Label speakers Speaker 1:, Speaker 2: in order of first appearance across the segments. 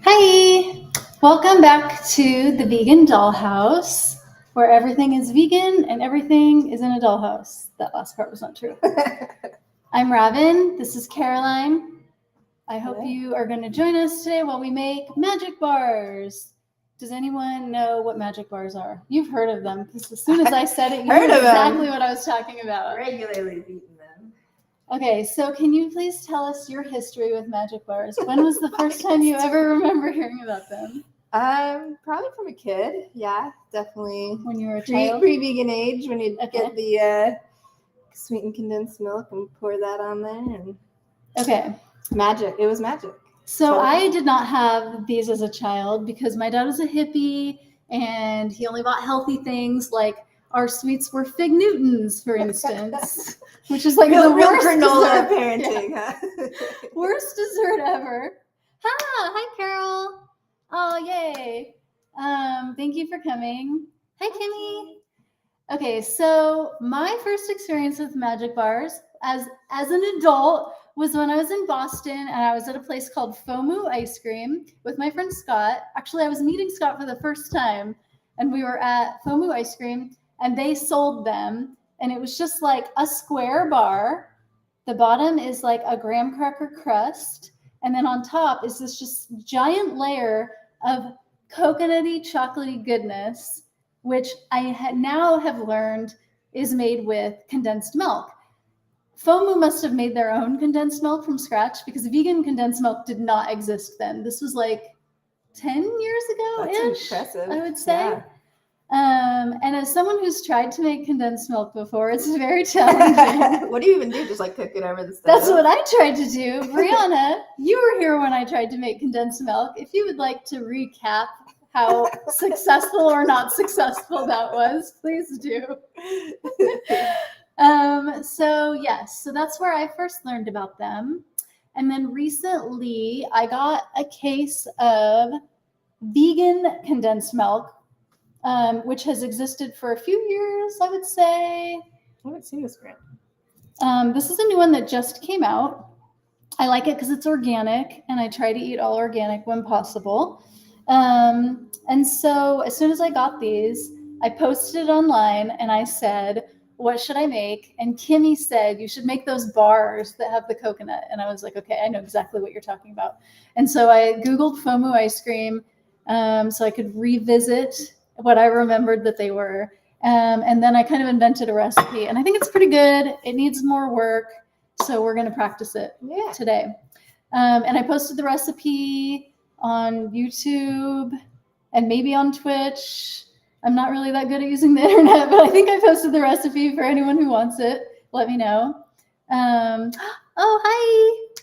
Speaker 1: Hi! Welcome back to the Vegan Dollhouse, where everything is vegan and everything is in a dollhouse. That last part was not true. I'm Robin. This is Caroline. I hope you are going to join us today while we make magic bars. Does anyone know what magic bars are? You've heard of them, because as soon as I said it, you knew exactly what I was talking about.
Speaker 2: Regularly beaten them.
Speaker 1: Okay, so can you please tell us your history with magic bars? When was the first time you ever remember hearing about them?
Speaker 2: Probably from a kid. Yeah, definitely.
Speaker 1: When you were a child?
Speaker 2: Pre-vegan age, when you get the sweetened condensed milk and pour that on there, and magic. It was magic.
Speaker 1: So I did not have these as a child because my dad was a hippie and he only bought healthy things, like our sweets were Fig Newtons, for instance, which is like the worst
Speaker 2: granola parenting. Yeah.
Speaker 1: Huh? Worst dessert ever. Hi Carol. Oh, yay. Thank you for coming. Hi Kimmy. Okay, so my first experience with magic bars as an adult was when I was in Boston and I was at a place called FOMU Ice Cream with my friend Scott. Actually, I was meeting Scott for the first time, and we were at FOMU Ice Cream, and they sold them, and it was just like a square bar. The bottom is like a graham cracker crust, and then on top is this just giant layer of coconutty, chocolatey goodness, which I now have learned is made with condensed milk. FOMU must have made their own condensed milk from scratch because vegan condensed milk did not exist then. This was like 10 years ago-ish.
Speaker 2: That's impressive.
Speaker 1: I would say.
Speaker 2: Yeah.
Speaker 1: And as someone who's tried to make condensed milk before, it's very challenging.
Speaker 2: What do you even do? Just like cook it over the stove?
Speaker 1: That's what I tried to do. Brianna, you were here when I tried to make condensed milk. If you would like to recap how successful or not successful that was, please do. So that's where I first learned about them. And then recently I got a case of vegan condensed milk, which has existed for a few years, I would say.
Speaker 2: I haven't seen this brand.
Speaker 1: This is a new one that just came out. I like it because it's organic, and I try to eat all organic when possible. And so as soon as I got these, I posted it online and I said, what should I make? And Kimmy said, you should make those bars that have the coconut. And I was like, okay, I know exactly what you're talking about. And so I Googled FOMU ice cream so I could revisit what I remembered that they were. And then I kind of invented a recipe. And I think it's pretty good. It needs more work. So we're going to practice it today. And I posted the recipe on YouTube and maybe on Twitch. I'm not really that good at using the internet, but I think I posted the recipe for anyone who wants it. Let me know. Oh, hi.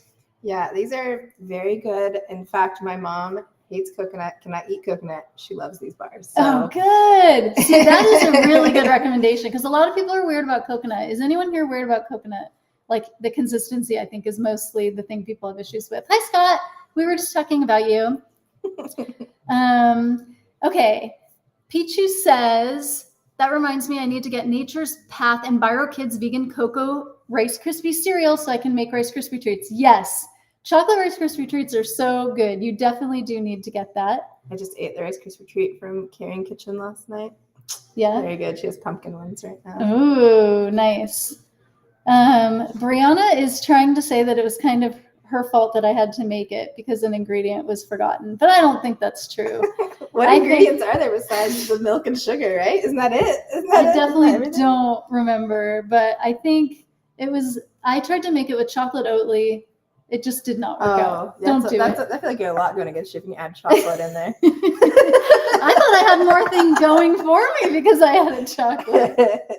Speaker 2: Yeah, these are very good. In fact, my mom hates coconut, cannot eat coconut. She loves these bars. So.
Speaker 1: Oh, good. See, that is a really good recommendation because a lot of people are weird about coconut. Is anyone here weird about coconut? Like the consistency, I think, is mostly the thing people have issues with. Hi, Scott. We were just talking about you. Okay. Pichu says, that reminds me I need to get Nature's Path and EnviroKids vegan cocoa Rice Krispie cereal so I can make Rice Krispie treats. Yes. Chocolate Rice Krispie treats are so good. You definitely do need to get that.
Speaker 2: I just ate the Rice Krispie treat from Caring Kitchen last night.
Speaker 1: Yeah.
Speaker 2: Very good. She has pumpkin ones right now.
Speaker 1: Ooh, nice. Brianna is trying to say that it was kind of her fault that I had to make it because an ingredient was forgotten, but I don't think that's true.
Speaker 2: What ingredients are there besides the milk and sugar, right? Isn't that it?
Speaker 1: I definitely don't remember, but I think it was, I tried to make it with chocolate Oatly. It just did not work out. I feel
Speaker 2: like you're a lot going against you if you add chocolate in there.
Speaker 1: I thought I had more things going for me because I added chocolate.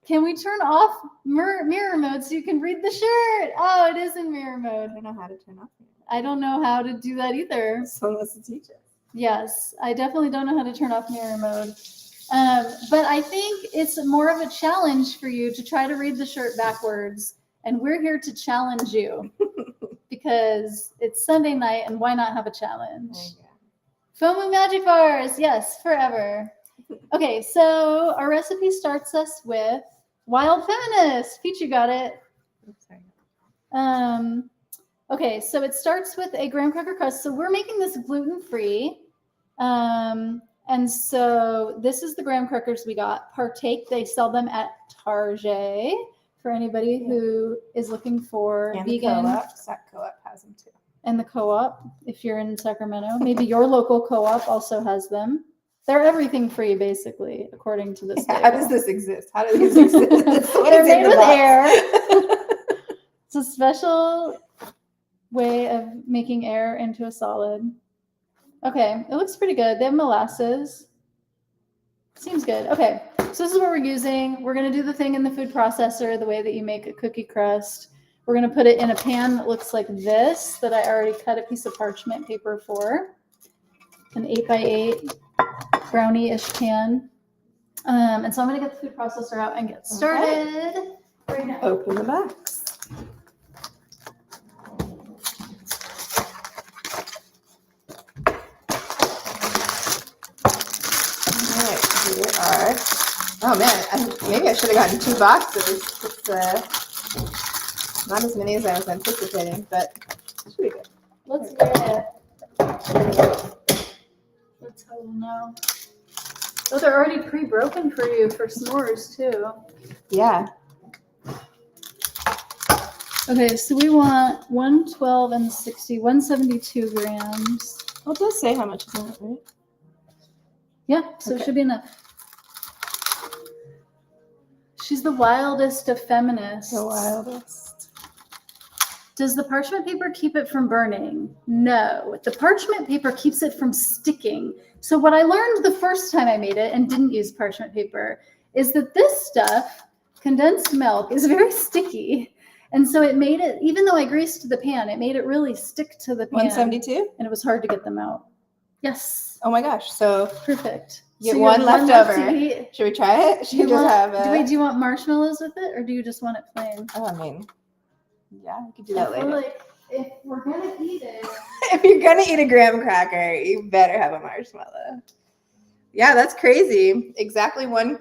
Speaker 1: Can we turn off mirror mode so you can read the shirt? Oh, it is in mirror mode.
Speaker 2: I don't know how to turn off mirror mode.
Speaker 1: I don't know how to do that either.
Speaker 2: Someone wants to teach us.
Speaker 1: Yes, I definitely don't know how to turn off mirror mode. But I think it's more of a challenge for you to try to read the shirt backwards. And we're here to challenge you because it's Sunday night and why not have a challenge? FOMU magic bars. Yes, forever. Okay, so our recipe starts us with Wild Feminist. Peach, you got it.
Speaker 2: Oops, sorry.
Speaker 1: Okay, so it starts with a graham cracker crust. So we're making this gluten-free. And so this is the graham crackers we got. Partake, they sell them at Target for anybody who is looking for
Speaker 2: And
Speaker 1: vegan.
Speaker 2: the co-op. Sac Co-op has them too.
Speaker 1: And the co-op, if you're in Sacramento. Maybe your local co-op also has them. They're everything free, basically, according to this.
Speaker 2: How does this exist? How do these exist? What
Speaker 1: They're
Speaker 2: is in
Speaker 1: made
Speaker 2: the
Speaker 1: with
Speaker 2: box?
Speaker 1: air. It's a special way of making air into a solid. Okay, it looks pretty good. They have molasses. Seems good. Okay, so this is what we're using. We're going to do the thing in the food processor, the way that you make a cookie crust. We're going to put it in a pan that looks like this, that I already cut a piece of parchment paper for. An 8x8 brownie-ish pan. And so I'm going to get the food processor out and get started right now.
Speaker 2: Open the box. All right, here are. Oh man, maybe I should have gotten 2 boxes. It's not as many as I was anticipating, but it should be good.
Speaker 1: Let's get it. That's how we'll know. Oh, they're already pre-broken for you for s'mores too.
Speaker 2: Yeah.
Speaker 1: Okay, so we want 112 and 60, 172 grams.
Speaker 2: Well, it does say how much is in it, right?
Speaker 1: Yeah, so it
Speaker 2: Okay.
Speaker 1: should be enough. She's the wildest of feminists.
Speaker 2: The wildest.
Speaker 1: Does the parchment paper keep it from burning? No. The parchment paper keeps it from sticking. So what I learned the first time I made it and didn't use parchment paper is that this stuff, condensed milk, is very sticky. And so it made it, even though I greased the pan, it made it really stick to the pan.
Speaker 2: 172?
Speaker 1: And it was hard to get them out. Yes.
Speaker 2: Oh my gosh. So
Speaker 1: Perfect.
Speaker 2: get
Speaker 1: So you
Speaker 2: one
Speaker 1: have
Speaker 2: left
Speaker 1: left
Speaker 2: over.
Speaker 1: to eat.
Speaker 2: Should we try it? Should we just have a...
Speaker 1: Do you want marshmallows with it, or do you just want it plain?
Speaker 2: Oh, I mean, yeah, we could do that
Speaker 1: I feel
Speaker 2: later.
Speaker 1: like if we're gonna eat it,
Speaker 2: If you're gonna eat a graham cracker, you better have a marshmallow. Yeah, that's crazy. Exactly one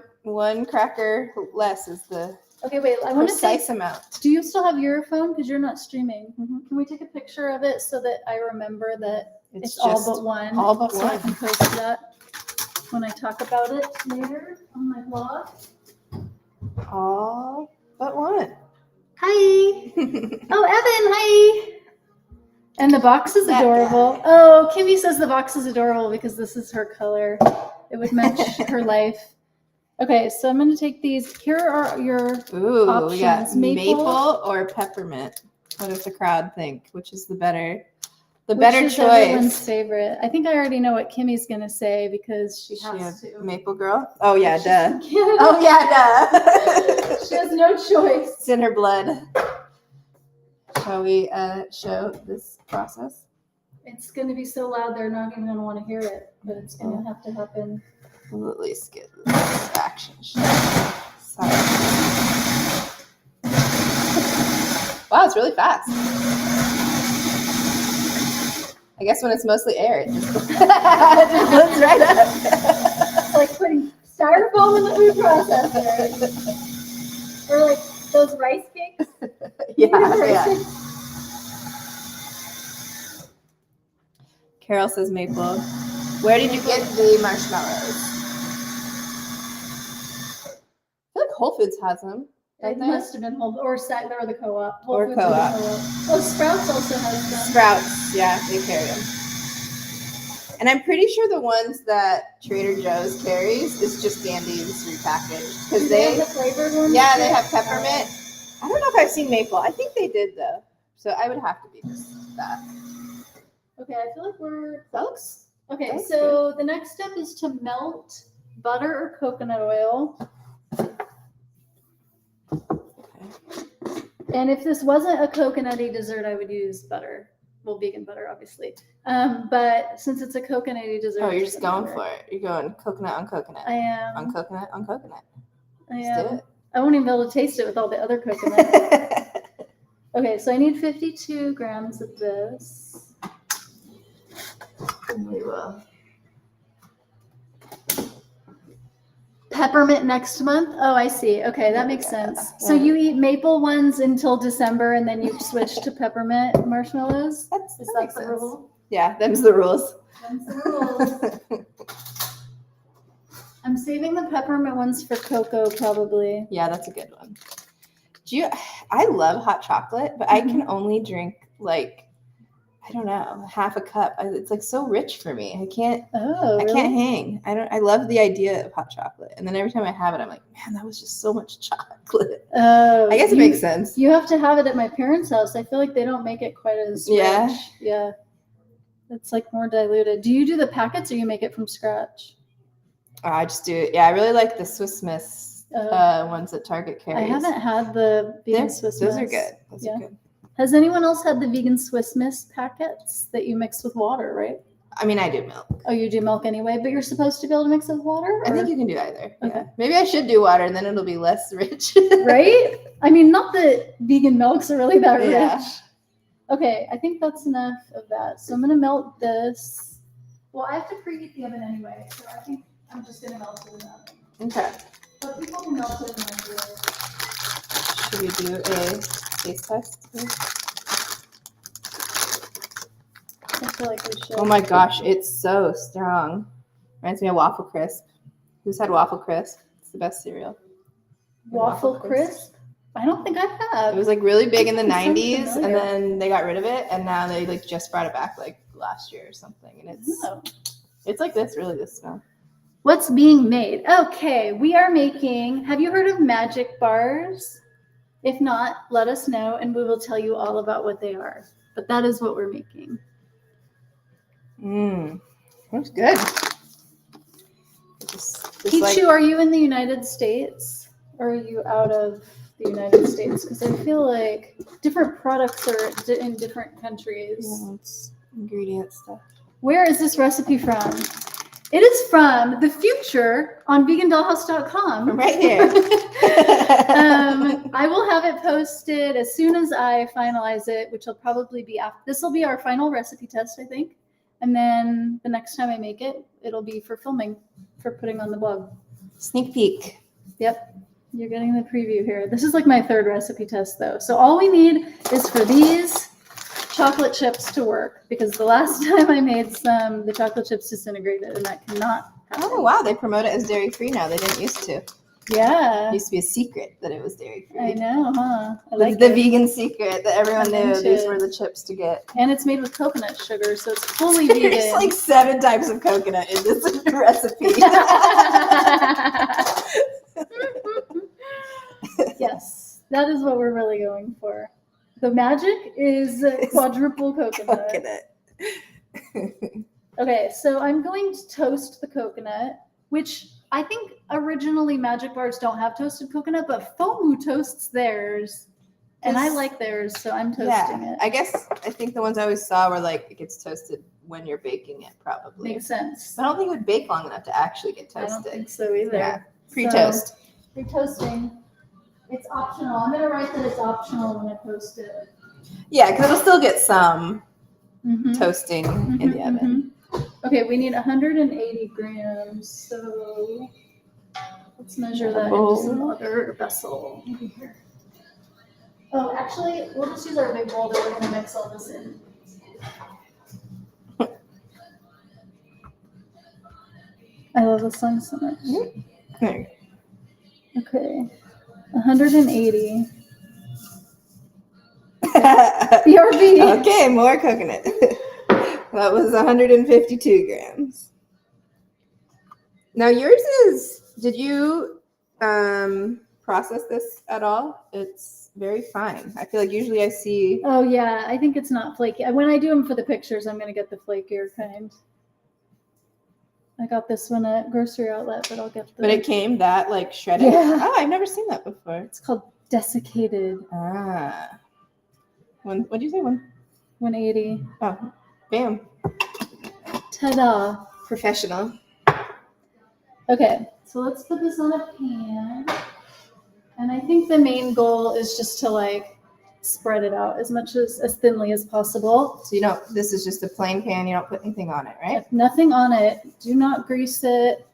Speaker 2: cracker less is the
Speaker 1: okay, wait. I want to say,
Speaker 2: precise amount.
Speaker 1: do you still have your phone? Because you're not streaming. Can we take a picture of it so that I remember that it's all but one?
Speaker 2: all but
Speaker 1: so I
Speaker 2: one.
Speaker 1: can post that when I talk about it later on my blog.
Speaker 2: All but one.
Speaker 1: Hi. Oh, Evan, hi. And the box is
Speaker 2: That
Speaker 1: adorable.
Speaker 2: guy.
Speaker 1: Oh, Kimmy says the box is adorable because this is her color. It would match her life. Okay, so I'm going to take these. Here are your
Speaker 2: Ooh, we got
Speaker 1: options. Maple
Speaker 2: or peppermint. What does the crowd think? Which is the better
Speaker 1: which is everyone's
Speaker 2: choice?
Speaker 1: favorite. I think I already know what Kimmy's going to say because she has to.
Speaker 2: Maple girl? Oh yeah, duh.
Speaker 1: Oh,
Speaker 2: Oh yeah, duh.
Speaker 1: she has no choice.
Speaker 2: It's in her blood. Shall we show this process?
Speaker 1: It's going to be so loud they're not even going to want to hear it, but it's going to have to happen.
Speaker 2: We'll at least get this action shot. Sorry. Wow, it's really fast. I guess when it's mostly air, it just, it just blends right up.
Speaker 1: It's like putting styrofoam in the food processor. Or like those rice cakes.
Speaker 2: Yeah. Carol says maple. Where did you get the marshmallows? I feel like Whole Foods has them.
Speaker 1: It
Speaker 2: Don't they?
Speaker 1: must have been Whole or the co-op. Whole
Speaker 2: Or
Speaker 1: Foods
Speaker 2: Co-op.
Speaker 1: Oh, Sprouts also has them.
Speaker 2: Sprouts, yeah, they carry them. And I'm pretty sure the ones that Trader Joe's carries is just Dandy's repackaged
Speaker 1: Do
Speaker 2: because
Speaker 1: they have
Speaker 2: they,
Speaker 1: the flavored ones?
Speaker 2: yeah,
Speaker 1: too?
Speaker 2: they have peppermint. I don't know if I've seen maple. I think they did though, so I would have to be just that.
Speaker 1: Okay, I feel like we're
Speaker 2: Folks,
Speaker 1: okay.
Speaker 2: That's
Speaker 1: So the next step is to melt butter or coconut oil. And if this wasn't a coconutty dessert, I would use butter. Well, vegan butter, obviously. But since it's a coconutty dessert,
Speaker 2: oh, you're
Speaker 1: it
Speaker 2: just
Speaker 1: doesn't
Speaker 2: going
Speaker 1: matter.
Speaker 2: for it. You're going coconut on coconut.
Speaker 1: I am.
Speaker 2: On coconut on coconut.
Speaker 1: I
Speaker 2: Let's do
Speaker 1: am.
Speaker 2: it.
Speaker 1: I won't even be able to taste it with all the other coconut. Okay, so I need 52 grams of this.
Speaker 2: We will.
Speaker 1: peppermint next month. Oh, I see. Okay, that makes
Speaker 2: Yeah.
Speaker 1: sense. So you eat maple ones until December, and then you switch to peppermint marshmallows. Is that
Speaker 2: makes
Speaker 1: the
Speaker 2: sense.
Speaker 1: rule?
Speaker 2: Yeah, them's the rules.
Speaker 1: That's the rule. I'm saving the peppermint ones for cocoa, probably.
Speaker 2: Yeah, that's a good one. I love hot chocolate, but I can only drink like, I don't know, half a cup. It's like so rich for me. I can't hang. I love the idea of hot chocolate. And then every time I have it, I'm like, man, that was just so much chocolate.
Speaker 1: Oh,
Speaker 2: I guess it makes sense.
Speaker 1: You have to have it at my parents' house. I feel like they don't make it quite as
Speaker 2: Yeah.
Speaker 1: rich. Yeah. It's like more diluted. Do you do the packets or you make it from scratch?
Speaker 2: I just do it. Yeah, I really like the Swiss Miss ones that Target carries.
Speaker 1: I haven't had the vegan Swiss Miss.
Speaker 2: Those are good. Those are good.
Speaker 1: Has anyone else had the vegan Swiss Miss packets that you mix with water, right?
Speaker 2: I mean, I do milk.
Speaker 1: Oh, you do milk anyway, but you're supposed to be able to mix it with water?
Speaker 2: I think you can do either.
Speaker 1: Okay.
Speaker 2: Yeah. Maybe I should do water and then it'll be less rich.
Speaker 1: Right? I mean, not that vegan milks are really that rich.
Speaker 2: Yeah.
Speaker 1: Okay, I think that's enough of that. So I'm going to melt this. Well, I have to preheat the oven anyway, so I think I'm just going to melt it in the oven.
Speaker 2: Okay.
Speaker 1: But people can melt it in the microwave.
Speaker 2: Should we do a taste test?
Speaker 1: I feel like we should.
Speaker 2: Oh my gosh, it's so strong. Reminds me of Waffle Crisp. Who's had Waffle Crisp? It's the best cereal.
Speaker 1: Waffle Crisp? I don't think I have.
Speaker 2: It was like really big in the
Speaker 1: That sounds
Speaker 2: 90s and
Speaker 1: familiar.
Speaker 2: then they got rid of it and now they like just brought it back like last year or something. And it's like this, really this smell.
Speaker 1: What's being made? Okay, we are making, have you heard of magic bars? If not, let us know and we will tell you all about what they are. But that is what we're making.
Speaker 2: That's good.
Speaker 1: Pichu, are you in the United States or are you out of the United States? Because I feel like different products are in different countries.
Speaker 2: Yeah, it's ingredient stuff.
Speaker 1: Where is this recipe from? It is from the future on vegandollhouse.com.
Speaker 2: Right here.
Speaker 1: I will have it posted as soon as I finalize it, which will probably be after. This will be our final recipe test, I think. And then the next time I make it, it'll be for filming, for putting on the blog.
Speaker 2: Sneak peek.
Speaker 1: Yep. You're getting the preview here. This is like my third recipe test though. So all we need is for these chocolate chips to work because the last time I made some, the chocolate chips disintegrated and that cannot happen.
Speaker 2: Oh, wow. They promote it as dairy-free now. They didn't used to.
Speaker 1: Yeah.
Speaker 2: It used to be a secret that it was dairy-free.
Speaker 1: I know, huh? I
Speaker 2: It's
Speaker 1: like
Speaker 2: the
Speaker 1: it.
Speaker 2: vegan secret that everyone
Speaker 1: I'm
Speaker 2: knew
Speaker 1: into
Speaker 2: these
Speaker 1: it.
Speaker 2: were the chips to get.
Speaker 1: And it's made with coconut sugar, so it's fully vegan.
Speaker 2: There's like 7 types of coconut in this recipe.
Speaker 1: Yes, that is what we're really going for. The magic is quadruple coconut. Okay, so I'm going to toast the coconut, which I think originally Magic Bars don't have toasted coconut, but FOMU toasts theirs. And I
Speaker 2: Yes.
Speaker 1: like theirs, so I'm toasting
Speaker 2: Yeah,
Speaker 1: it.
Speaker 2: I think the ones I always saw were like it gets toasted when you're baking it, probably.
Speaker 1: Makes sense.
Speaker 2: I don't think it would bake long enough to actually get
Speaker 1: I don't
Speaker 2: toasted.
Speaker 1: think so either.
Speaker 2: Yeah, pre-toast.
Speaker 1: So, pre-toasting. It's optional. I'm going to write that it's optional when I post it.
Speaker 2: Yeah, because it'll still get some
Speaker 1: Mhm.
Speaker 2: toasting in the
Speaker 1: Mhm,
Speaker 2: oven.
Speaker 1: mhm. Okay, we need 180 grams. So let's measure that into some other vessel. Maybe here. Oh, actually, we'll just use our big bowl that we're going to mix all this in. I love this song so much.
Speaker 2: There.
Speaker 1: Okay, 180. BRB.
Speaker 2: Okay, more coconut. That was 152 grams. Now yours is, did you process this at all? It's very fine. I feel like usually I see,
Speaker 1: Oh yeah, I think it's not flaky. When I do them for the pictures, I'm gonna get the flakier kind. I got this one at grocery outlet, but I'll get the.
Speaker 2: but it came that like shredded.
Speaker 1: Yeah.
Speaker 2: Oh, I've never seen that before.
Speaker 1: It's called desiccated.
Speaker 2: Ah. What'd you say?
Speaker 1: 180.
Speaker 2: Oh, bam.
Speaker 1: Ta-da!
Speaker 2: Professional.
Speaker 1: Okay, so let's put this on a pan. And I think the main goal is just to like spread it out as much as thinly as possible.
Speaker 2: So this is just a plain pan. You don't put anything on it, right?
Speaker 1: Nothing on it. Do not grease it.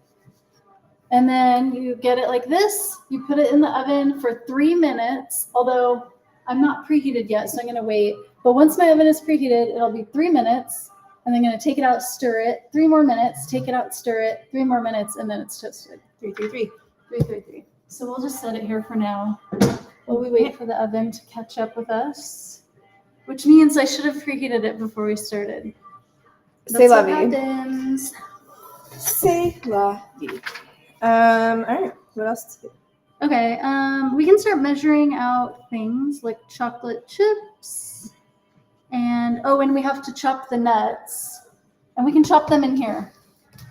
Speaker 1: And then you get it like this. You put it in the oven for 3 minutes, although I'm not preheated yet, so I'm going to wait. But once my oven is preheated, it'll be 3 minutes. And then I'm going to take it out, stir it. 3 more minutes, take it out, stir it. 3 more minutes, and then it's toasted.
Speaker 2: 333.
Speaker 1: 333. So we'll just set it here for now while we wait for the oven to catch up with us, which means I should have preheated it before we started.
Speaker 2: C'est la vie.
Speaker 1: Happens.
Speaker 2: C'est la vie. All right. What else?
Speaker 1: Okay. We can start measuring out things like chocolate chips, and we have to chop the nuts, and we can chop them in here.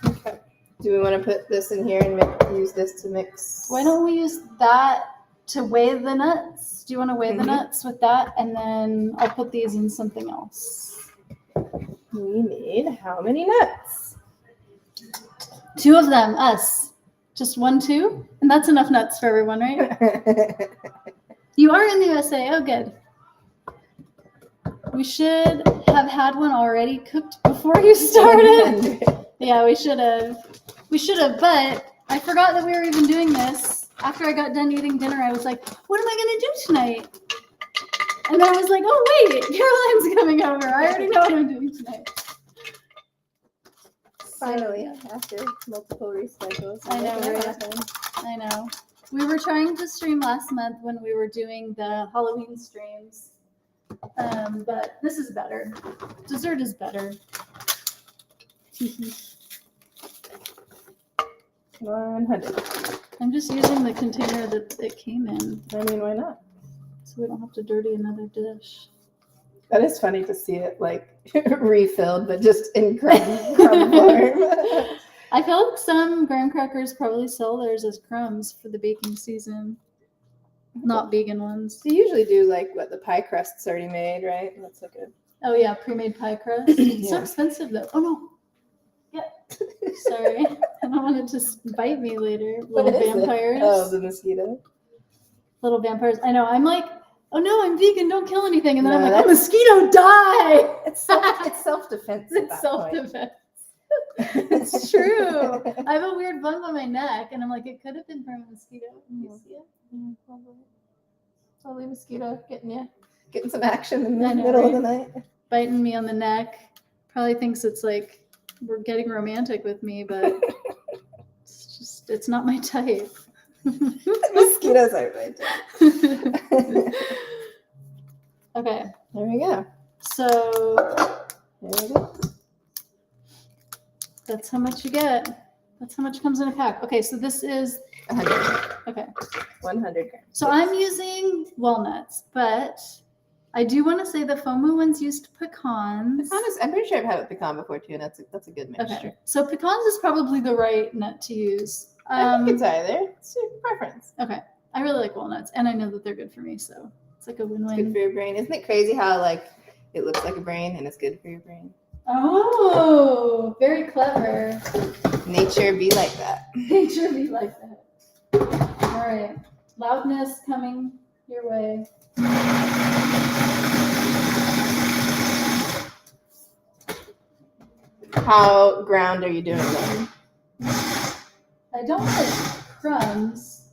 Speaker 2: Okay. Do we want to put this in here and use this to mix?
Speaker 1: Why don't we use that to weigh the nuts? Do you want to weigh the nuts with that? And then I'll put these in something else.
Speaker 2: We need how many nuts?
Speaker 1: 2 of them, us. Just 1, 2? And that's enough nuts for everyone, right? You are in the USA. Oh, good. We should have had one already cooked before you started. Yeah, we should have. But I forgot that we were even doing this. After I got done eating dinner, I was like, what am I going to do tonight? And then I was like, oh, wait, Caroline's coming over. I already know what I'm doing tonight.
Speaker 2: Finally, after multiple reschedules.
Speaker 1: I know, right? I know. We were trying to stream last month when we were doing the Halloween streams. But this is better. Dessert is better.
Speaker 2: 100.
Speaker 1: I'm just using the container that it came in.
Speaker 2: I mean, why not?
Speaker 1: So we don't have to dirty another dish.
Speaker 2: That is funny to see it like refilled, but just in crumb form.
Speaker 1: I feel like some graham crackers probably sell theirs as crumbs for the baking season. Not vegan ones.
Speaker 2: They usually do like what the pie crust's already made, right? That's so good.
Speaker 1: Oh yeah, pre-made pie crust. It's so expensive though. Oh no. Yeah. Sorry. I don't want it to bite me later. Little vampires.
Speaker 2: Oh, the mosquito.
Speaker 1: Little vampires. I know. I'm like, oh no, I'm vegan. Don't kill anything. And then I'm like, oh, mosquito, die.
Speaker 2: It's self-defense.
Speaker 1: It's self-defense. It's true. I have a weird bump on my neck, and I'm like, it could have been from a mosquito. You see it?
Speaker 2: Probably mosquito getting some action in the middle of the night.
Speaker 1: Biting me on the neck. Probably thinks it's like we're getting romantic with me, but it's not my type.
Speaker 2: Mosquitoes aren't my type.
Speaker 1: Okay.
Speaker 2: There we go.
Speaker 1: So
Speaker 2: there we go.
Speaker 1: That's how much you get. That's how much comes in a pack. Okay, so this is
Speaker 2: 100.
Speaker 1: Okay.
Speaker 2: 100 grams.
Speaker 1: So I'm using walnuts, but I do want to say the FOMO ones used pecans.
Speaker 2: I'm pretty sure I've had a pecan before too, and that's a good mixture.
Speaker 1: Okay. So pecans is probably the right nut to use.
Speaker 2: I think it's either. It's your preference.
Speaker 1: Okay. I really like walnuts, and I know that they're good for me, so it's like a win-win.
Speaker 2: It's good for your brain. Isn't it crazy how like it looks like a brain and it's good for your brain?
Speaker 1: Oh, very clever.
Speaker 2: Nature be like that.
Speaker 1: Nature be like that. All right. Loudness coming your way.
Speaker 2: How ground are you doing them?
Speaker 1: I don't like crumbs.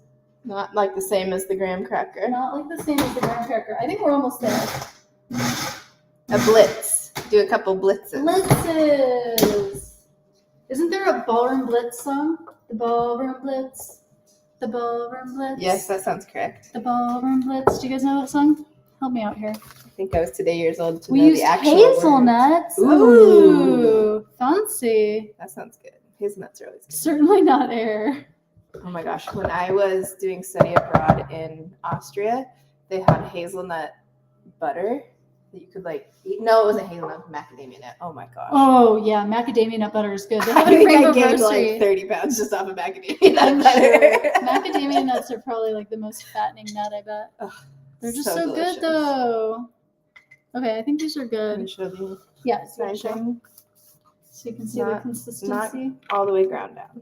Speaker 2: Not like the same as the graham cracker.
Speaker 1: Not like the same as the graham cracker. I think we're almost there.
Speaker 2: A blitz. Do a couple blitzes.
Speaker 1: Blitzes. Isn't there a Ballroom Blitz song? The Ballroom Blitz. The Ballroom Blitz.
Speaker 2: Yes, that sounds correct.
Speaker 1: The Ballroom Blitz. Do you guys know that song? Help me out here.
Speaker 2: I think I was today years old to
Speaker 1: we
Speaker 2: know
Speaker 1: used
Speaker 2: the actual
Speaker 1: hazelnuts.
Speaker 2: Words.
Speaker 1: Ooh, fancy.
Speaker 2: That sounds good. Hazelnuts are always good.
Speaker 1: Certainly not air.
Speaker 2: Oh my gosh. When I was doing study abroad in Austria, they had hazelnut butter that you could like eat. No, it wasn't hazelnut, macadamia nut. Oh my gosh.
Speaker 1: Oh yeah, macadamia nut butter is good. They have
Speaker 2: I
Speaker 1: it in
Speaker 2: think I
Speaker 1: Rainbow
Speaker 2: gained
Speaker 1: Grocery.
Speaker 2: like 30 pounds just off of macadamia nut
Speaker 1: I'm
Speaker 2: butter.
Speaker 1: sure. Macadamia nuts are probably like the most fattening nut, I bet.
Speaker 2: Ugh,
Speaker 1: They're just
Speaker 2: so
Speaker 1: so
Speaker 2: delicious.
Speaker 1: good though. Okay, I think these are
Speaker 2: Let me
Speaker 1: good.
Speaker 2: show you.
Speaker 1: Yeah,
Speaker 2: Sizing.
Speaker 1: so you can see the consistency.
Speaker 2: All the way ground down.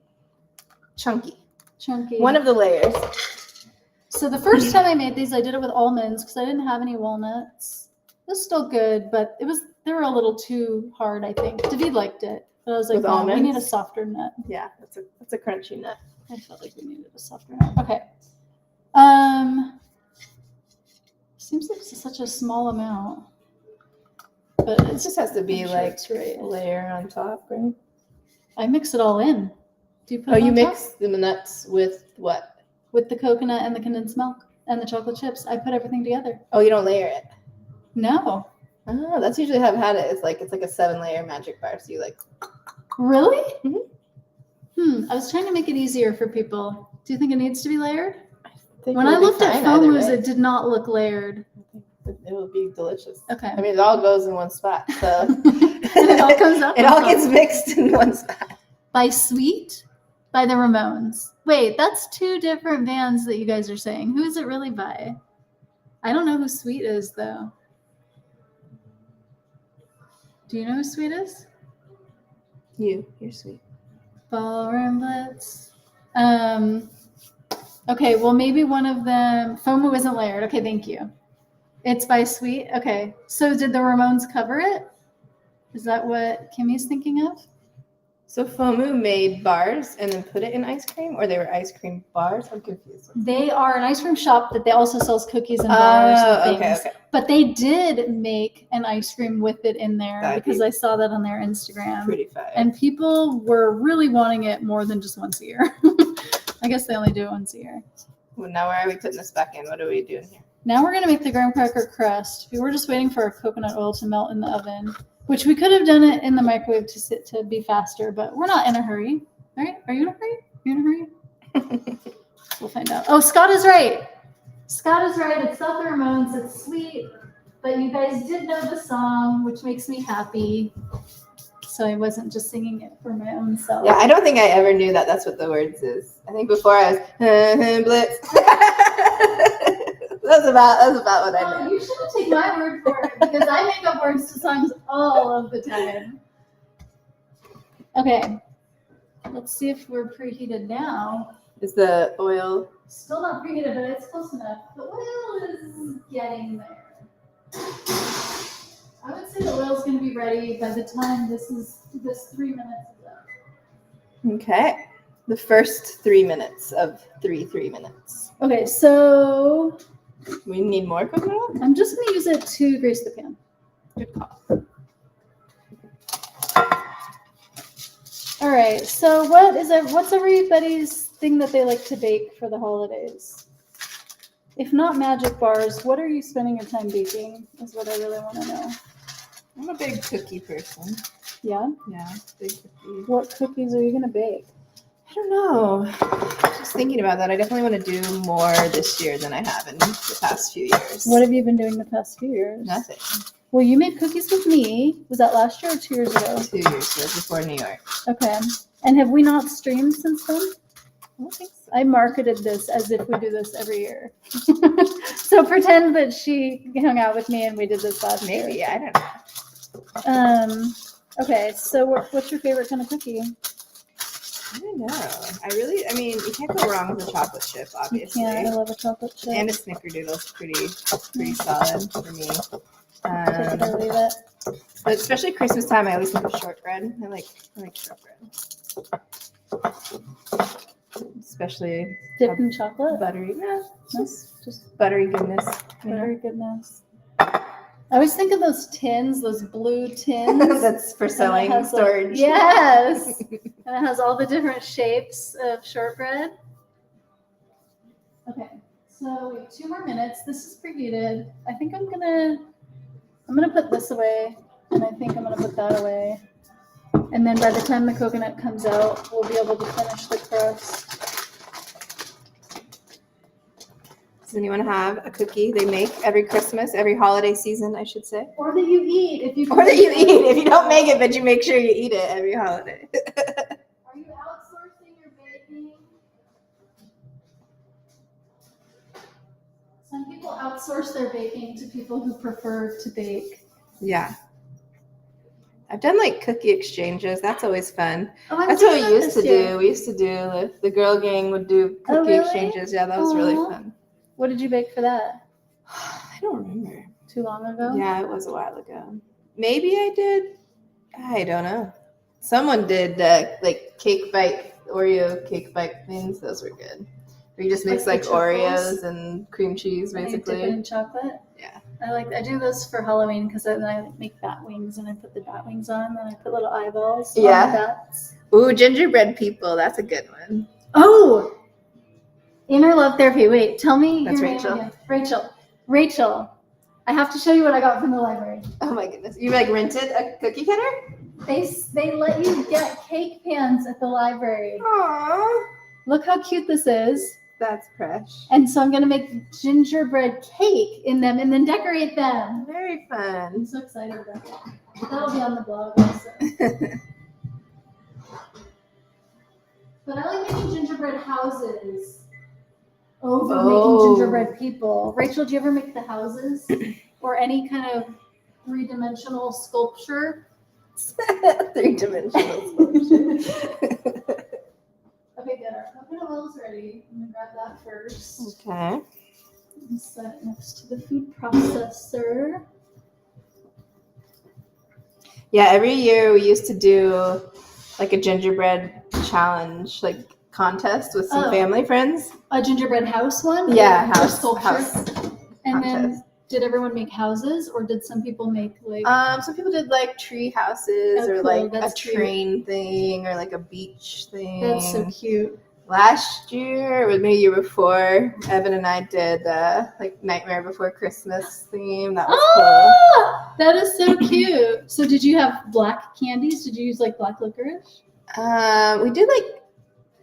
Speaker 2: Chunky.
Speaker 1: Chunky.
Speaker 2: One of the layers.
Speaker 1: So the first time I made these, I did it with almonds because I didn't have any walnuts. It was still good, but they were a little too hard, I think. David liked it, but I was like,
Speaker 2: With
Speaker 1: no, we need a
Speaker 2: almonds?
Speaker 1: softer nut.
Speaker 2: Yeah, that's a crunchy nut.
Speaker 1: I felt like we needed a softer note. Okay. Seems like it's such a small amount. But
Speaker 2: It just has to be like
Speaker 1: right.
Speaker 2: layer on top, right?
Speaker 1: I mix it all in. Do you put it
Speaker 2: you
Speaker 1: on
Speaker 2: mix
Speaker 1: top?
Speaker 2: the nuts with what?
Speaker 1: With the coconut and the condensed milk and the chocolate chips. I put everything together.
Speaker 2: Oh, you don't layer it?
Speaker 1: No.
Speaker 2: Oh, that's usually how I've had it. It's like a 7-layer magic bar. So you like.
Speaker 1: Really?
Speaker 2: Mm-hmm.
Speaker 1: I was trying to make it easier for people. Do you think it needs to be layered?
Speaker 2: When
Speaker 1: I looked at foam mousse, it did not look layered.
Speaker 2: It will be delicious.
Speaker 1: Okay.
Speaker 2: I mean, it all goes in one spot, so
Speaker 1: and it all comes up.
Speaker 2: It all gets mixed in one spot.
Speaker 1: By Sweet, by the Ramones. Wait, that's 2 different bands that you guys are saying. Who is it really by? I don't know who Sweet is though. Do you know who Sweet is?
Speaker 2: You're sweet.
Speaker 1: Ballroom Blitz. Okay, well maybe one of them. FOMO isn't layered. Okay, thank you. It's by Sweet. Okay, so did the Ramones cover it? Is that what Kimmy's thinking of?
Speaker 2: So FOMO made bars and then put it in ice cream, or they were ice cream bars? I'm confused.
Speaker 1: They are an ice cream shop that they also sells cookies and bars and things.
Speaker 2: Okay.
Speaker 1: But they did make an ice cream with it in there because I saw that on their Instagram.
Speaker 2: Pretty fire.
Speaker 1: And people were really wanting it more than just once a year. I guess they only do it once a year.
Speaker 2: Well, now where are we putting this back in? What are we doing here?
Speaker 1: Now we're going to make the graham cracker crust. We were just waiting for our coconut oil to melt in the oven, which we could have done it in the microwave to be faster, but we're not in a hurry. All right? Are you in a hurry? You in a hurry? We'll find out. Oh, Scott is right. Scott is right. It's not the Ramones. It's Sweet. But you guys did know the song, which makes me happy. So I wasn't just singing it for my own self.
Speaker 2: Yeah, I don't think I ever knew that that's what the words is. I think before I was Blitz. That's about what I knew.
Speaker 1: You shouldn't take my word for it because I make up words to songs all of the time. Okay, let's see if we're preheated now.
Speaker 2: Is the oil
Speaker 1: still not preheated, but it's close enough. The oil is getting there. I would say the oil's going to be ready by the time this 3 minutes is up.
Speaker 2: Okay. The first 3 minutes of 3 minutes.
Speaker 1: Okay, so
Speaker 2: we need more coconut oil?
Speaker 1: I'm just going to use it to grease the pan.
Speaker 2: Good call.
Speaker 1: All right, so what's everybody's thing that they like to bake for the holidays? If not magic bars, what are you spending your time baking is what I really want to know.
Speaker 2: I'm a big cookie person.
Speaker 1: Yeah?
Speaker 2: Yeah, big cookie.
Speaker 1: What cookies are you going to bake?
Speaker 2: I don't know. Just thinking about that. I definitely want to do more this year than I have in the past few years.
Speaker 1: What have you been doing the past few years?
Speaker 2: Nothing.
Speaker 1: Well, you made cookies with me. Was that last year or 2 years ago?
Speaker 2: 2 years ago, before New York.
Speaker 1: Okay. And have we not streamed since then?
Speaker 2: I don't think so.
Speaker 1: I marketed this as if we do this every year. So pretend that she hung out with me and we did this last year.
Speaker 2: Maybe, I don't know.
Speaker 1: Okay, so what's your favorite kind of cookie?
Speaker 2: I don't know. You can't go wrong with a chocolate chip, obviously.
Speaker 1: Yeah, I love a chocolate chip.
Speaker 2: And a snickerdoodle's pretty solid for me.
Speaker 1: Take it or leave it.
Speaker 2: But especially Christmas time, I always think of shortbread. I like shortbread. Especially
Speaker 1: dipped in chocolate?
Speaker 2: Buttery. Yeah, just buttery goodness.
Speaker 1: Buttery goodness. I always think of those tins, those blue tins.
Speaker 2: That's for selling storage.
Speaker 1: Yes. And it has all the different shapes of shortbread. Okay, so we have 2 more minutes. This is preheated. I think I'm gonna put this away, and I think I'm gonna put that away. And then by the time the coconut comes out, we'll be able to finish the crust.
Speaker 2: Does anyone have a cookie they make every Christmas, every holiday season, I should say?
Speaker 1: Or that you eat if you.
Speaker 2: Or that you eat if you don't make it, but you make sure you eat it every holiday.
Speaker 1: Are you outsourcing your baking? Some people outsource their baking to people who prefer to bake.
Speaker 2: Yeah. I've done like cookie exchanges. That's always fun.
Speaker 1: Oh,
Speaker 2: that's what we used to do. We used to do, the girl gang would do cookie exchanges. Yeah, that was really fun.
Speaker 1: What did you bake for that?
Speaker 2: I don't remember.
Speaker 1: Too long ago?
Speaker 2: Yeah, it was a while ago. Maybe I did. I don't know. Someone did like cake bake Oreo cake bite things. Those were good. Where you just mix
Speaker 1: Like
Speaker 2: like
Speaker 1: the
Speaker 2: Oreos and cream cheese,
Speaker 1: And you dip
Speaker 2: basically.
Speaker 1: it in chocolate.
Speaker 2: Yeah.
Speaker 1: I do those for Halloween because then I make bat wings and I put the bat wings on, and I put little eyeballs on the bats.
Speaker 2: Ooh, gingerbread people. That's a good one.
Speaker 1: Oh, inner love therapy. Wait, tell me
Speaker 2: That's
Speaker 1: your
Speaker 2: Rachel.
Speaker 1: name again. Rachel. I have to show you what I got from the library.
Speaker 2: Oh my goodness. You like rented a cookie cutter?
Speaker 1: They let you get cake pans at the library.
Speaker 2: Aww.
Speaker 1: Look how cute this is.
Speaker 2: That's fresh.
Speaker 1: And so I'm going to make gingerbread cake in them and then decorate them.
Speaker 2: Very fun.
Speaker 1: I'm so excited about that. That'll be on the blog also. But I like making gingerbread houses over making gingerbread people. Rachel, do you ever make the houses or any kind of three-dimensional sculpture?
Speaker 2: Three-dimensional sculpture.
Speaker 1: Okay, good. Our coconut oil's ready. I'm gonna grab that first.
Speaker 2: Okay.
Speaker 1: And set it next to the food processor.
Speaker 2: Yeah, every year we used to do like a gingerbread challenge, like contest with some family friends.
Speaker 1: A gingerbread house one?
Speaker 2: Yeah, house
Speaker 1: sculpture. And
Speaker 2: contest.
Speaker 1: then did everyone make houses or did some people make like
Speaker 2: some people did like tree houses or
Speaker 1: cool.
Speaker 2: like
Speaker 1: That's
Speaker 2: a train thing or like a beach thing.
Speaker 1: That's so cute.
Speaker 2: Last year, or maybe the year before, Evan and I did like Nightmare Before Christmas theme. That was cool.
Speaker 1: That is so cute. So did you have black candies? Did you use like black licorice?
Speaker 2: We did like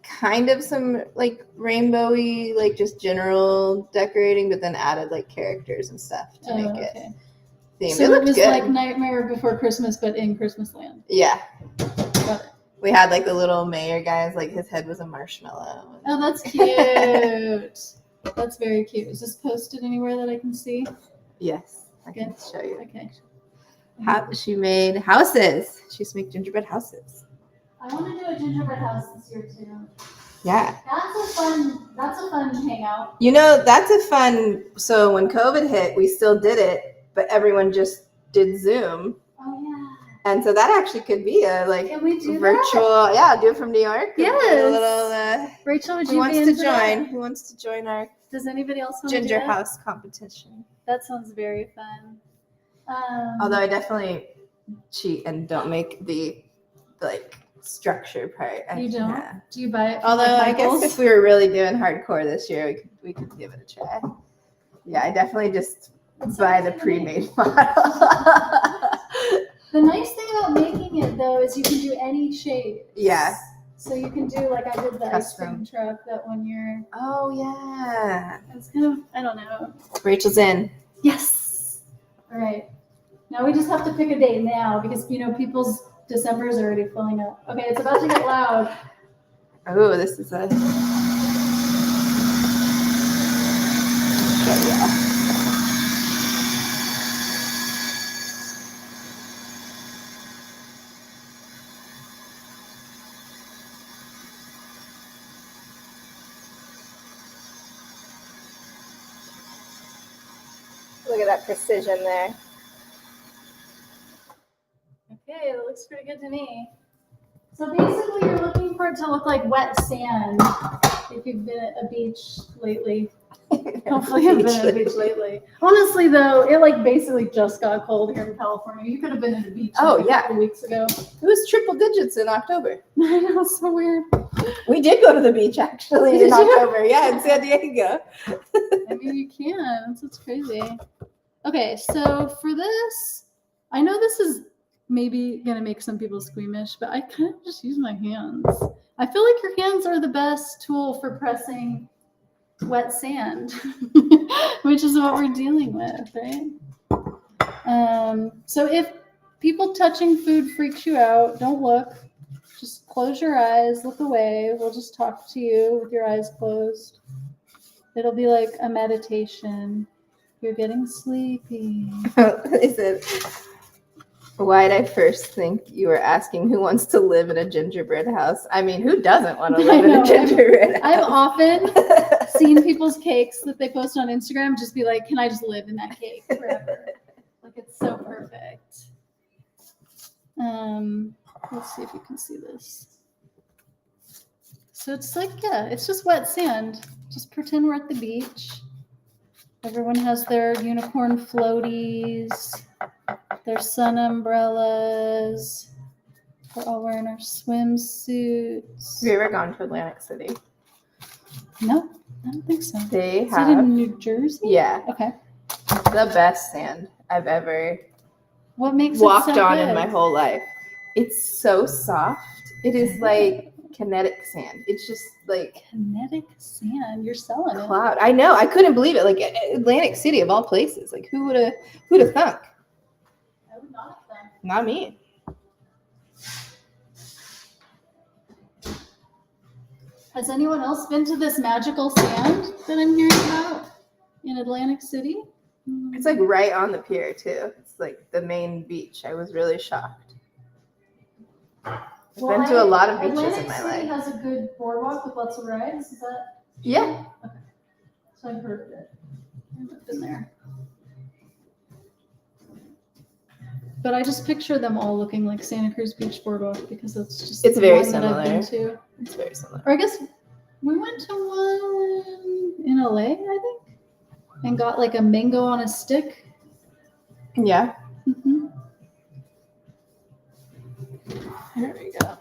Speaker 2: kind of some like rainbowy, like just general decorating, but then added like characters and stuff to make it themed.
Speaker 1: So it was
Speaker 2: good.
Speaker 1: like Nightmare Before Christmas, but in Christmas Land.
Speaker 2: Yeah.
Speaker 1: Got it.
Speaker 2: We had like the little mayor guys, like his head was a marshmallow.
Speaker 1: Oh, that's cute. That's very cute. Is this posted anywhere that I can see?
Speaker 2: Yes, I can show you.
Speaker 1: Okay.
Speaker 2: She made houses. She used to make gingerbread houses.
Speaker 1: I want to do a gingerbread house this year too.
Speaker 2: Yeah.
Speaker 1: That's a fun hangout.
Speaker 2: You know, that's a fun. So when COVID hit, we still did it, but everyone just did Zoom.
Speaker 1: Oh yeah.
Speaker 2: And so that actually could be a like
Speaker 1: Can we do
Speaker 2: virtual.
Speaker 1: that?
Speaker 2: Yeah, do it from New York.
Speaker 1: Yes.
Speaker 2: A little.
Speaker 1: Rachel, would
Speaker 2: Who
Speaker 1: you
Speaker 2: wants
Speaker 1: be
Speaker 2: to
Speaker 1: into
Speaker 2: join?
Speaker 1: that?
Speaker 2: Who wants to join our
Speaker 1: Does anybody else want to
Speaker 2: ginger
Speaker 1: do that?
Speaker 2: house competition?
Speaker 1: That sounds very fun.
Speaker 2: Although I definitely cheat and don't make the like structure part.
Speaker 1: You don't?
Speaker 2: Yeah.
Speaker 1: Do you buy it from
Speaker 2: Although
Speaker 1: like
Speaker 2: I guess
Speaker 1: Michael's?
Speaker 2: if we were really doing hardcore this year, we could give it a try. Yeah, I definitely just buy the pre-made model.
Speaker 1: The nice thing about making it though is you can do any shape.
Speaker 2: Yeah.
Speaker 1: So you can do like I did the ice cream
Speaker 2: Custom.
Speaker 1: truck that one year.
Speaker 2: Oh yeah.
Speaker 1: It's kind of I don't know.
Speaker 2: Rachel's in.
Speaker 1: Yes. All right. Now we just have to pick a date now because people's December is already filling up. Okay, it's about to get loud.
Speaker 2: Oh, this is a. Yeah. Look at that precision there.
Speaker 1: Okay, that looks pretty good to me. So basically you're looking for it to look like wet sand if you've been at a beach lately. Hopefully you've been at a beach lately. Honestly though, it like basically just got cold here in California. You could have been at a beach a couple weeks ago.
Speaker 2: It was triple digits in October.
Speaker 1: I know, it's so weird.
Speaker 2: We did go to the beach actually
Speaker 1: Did
Speaker 2: in
Speaker 1: you?
Speaker 2: October. Yeah, in San Diego.
Speaker 1: I mean, you can. That's crazy. Okay, so for this, I know this is maybe going to make some people squeamish, but I kind of just use my hands. I feel like your hands are the best tool for pressing wet sand, which is what we're dealing with, right? So if people touching food freaks you out, don't look. Just close your eyes, look away. We'll just talk to you with your eyes closed. It'll be like a meditation. You're getting sleepy.
Speaker 2: Is it? Why did I first think you were asking who wants to live in a gingerbread house? I mean, who doesn't want to live in a gingerbread
Speaker 1: I've
Speaker 2: house?
Speaker 1: often seen people's cakes that they post on Instagram just be like, can I just live in that cake forever? Like, it's so perfect. Let's see if you can see this. So it's like, yeah, it's just wet sand. Just pretend we're at the beach. Everyone has their unicorn floaties, their sun umbrellas. We're all wearing our swimsuits.
Speaker 2: Have you ever gone to Atlantic City?
Speaker 1: No, I don't think so.
Speaker 2: They
Speaker 1: Is it
Speaker 2: have,
Speaker 1: in New Jersey?
Speaker 2: yeah,
Speaker 1: Okay.
Speaker 2: the best sand I've ever
Speaker 1: What makes
Speaker 2: walked
Speaker 1: it so
Speaker 2: on
Speaker 1: good?
Speaker 2: in my whole life. It's so soft. It is like kinetic sand. It's just like
Speaker 1: Kinetic sand. You're selling it.
Speaker 2: cloud. I know. I couldn't believe it. Like Atlantic City of all places. Like who would have thunk?
Speaker 1: I would not have done.
Speaker 2: Not me.
Speaker 1: Has anyone else been to this magical sand that I'm hearing about in Atlantic City?
Speaker 2: It's like right on the pier too. It's like the main beach. I was really shocked. I've been to a lot of beaches
Speaker 1: Atlantic
Speaker 2: in my
Speaker 1: City
Speaker 2: life.
Speaker 1: has a good boardwalk with lots of rides. Is that?
Speaker 2: Yeah.
Speaker 1: Okay. So I've heard of it. I haven't been there. But I just picture them all looking like Santa Cruz Beach Boardwalk because that's just
Speaker 2: It's
Speaker 1: the
Speaker 2: very
Speaker 1: one that I've been
Speaker 2: similar.
Speaker 1: to.
Speaker 2: It's very similar.
Speaker 1: Or I guess we went to one in LA, I think, and got like a mango on a stick.
Speaker 2: Yeah.
Speaker 1: Mm-hmm.
Speaker 2: There we go.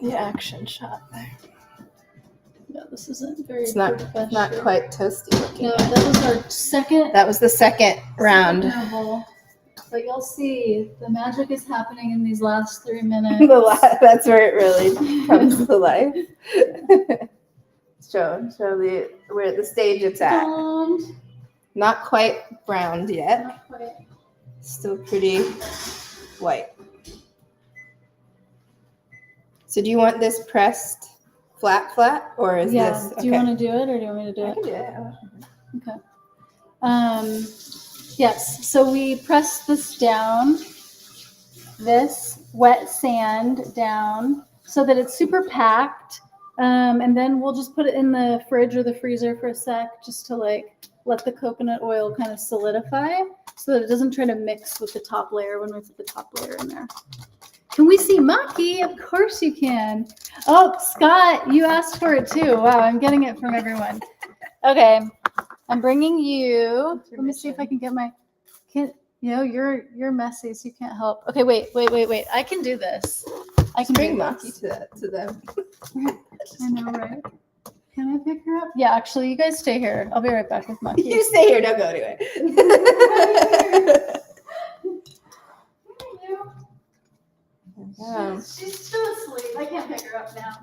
Speaker 2: The action shot there.
Speaker 1: Yeah, this isn't very
Speaker 2: It's not
Speaker 1: professional.
Speaker 2: quite toasty looking.
Speaker 1: No, that was our second
Speaker 2: That was the second round.
Speaker 1: interval. But you'll see the magic is happening in these last 3 minutes.
Speaker 2: That's where it really comes to life. show where the stage it's at.
Speaker 1: And
Speaker 2: Not quite browned yet.
Speaker 1: not quite.
Speaker 2: Still pretty white. So do you want this pressed flat, or is
Speaker 1: Yeah.
Speaker 2: this?
Speaker 1: Do you want to do it or do you want me to do
Speaker 2: I
Speaker 1: it?
Speaker 2: can do it.
Speaker 1: Okay. Yes. So we press this down, this wet sand down, so that it's super packed. And then we'll just put it in the fridge or the freezer for a sec, just to like let the coconut oil kind of solidify, so that it doesn't try to mix with the top layer when we put the top layer in there. Can we see Maki? Of course you can. Oh, Scott, you asked for it too. Wow, I'm getting it from everyone. Okay, I'm bringing you. Let me see if I can get my. You're messy, so you can't help. Okay, wait. I can do this. I can
Speaker 2: Bring
Speaker 1: do
Speaker 2: Maki
Speaker 1: this.
Speaker 2: to them.
Speaker 1: I know, right? Can I pick her up? Yeah, actually, you guys stay here. I'll be right back with Maki.
Speaker 2: You stay here. Don't go anywhere.
Speaker 1: She's still asleep. I can't pick her up now.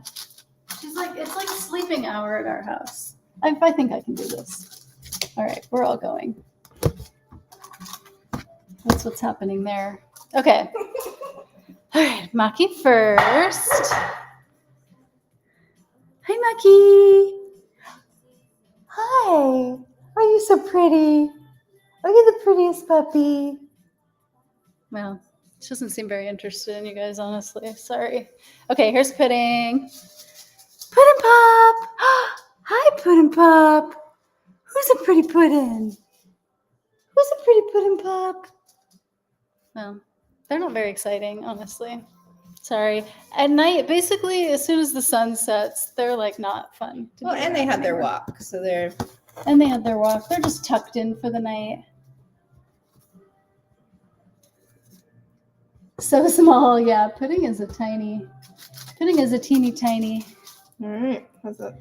Speaker 1: It's like sleeping hour at our house. I think I can do this. All right, we're all going. That's what's happening there. Okay. All right, Maki first. Hi, Maki. Hi. Are you so pretty? Are you the prettiest puppy? Well, she doesn't seem very interested in you guys, honestly. Sorry. Okay, here's Pudding. Puddin' Pop. Hi, Puddin' Pop. Who's a pretty puddin'? Who's a pretty Puddin' Pop? Well, they're not very exciting, honestly. Sorry. At night, basically, as soon as the sun sets, they're like not fun.
Speaker 2: Well, and they had their walk, so they're.
Speaker 1: And they had their walk. They're just tucked in for the night. So small, yeah. Pudding is a teeny tiny.
Speaker 2: All right. How's that?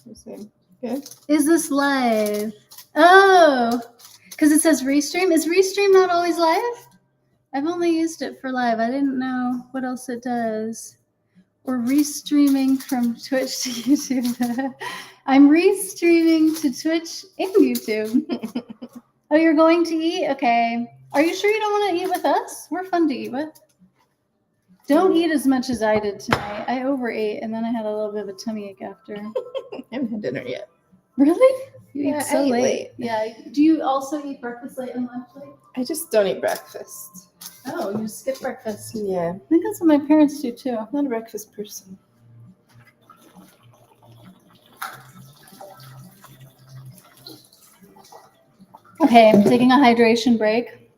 Speaker 2: Let's see. Good.
Speaker 1: Is this live? Oh, because it says Restream. Is Restream not always live? I've only used it for live. I didn't know what else it does. Or restreaming from Twitch to YouTube. I'm restreaming to Twitch and YouTube. Oh, you're going to eat? Okay. Are you sure you don't want to eat with us? We're fun to eat with. Don't eat as much as I did tonight. I overate and then I had a little bit of a tummy ache after.
Speaker 2: I haven't had dinner yet.
Speaker 1: Really? You
Speaker 2: Yeah,
Speaker 1: eat so
Speaker 2: I eat
Speaker 1: late.
Speaker 2: late.
Speaker 1: Yeah. Do you also eat breakfast late and lunch late?
Speaker 2: I just don't eat breakfast.
Speaker 1: Oh, you skip breakfast.
Speaker 2: Yeah,
Speaker 1: I think that's what my parents do too.
Speaker 2: I'm not a breakfast person.
Speaker 1: Okay, I'm taking a hydration break.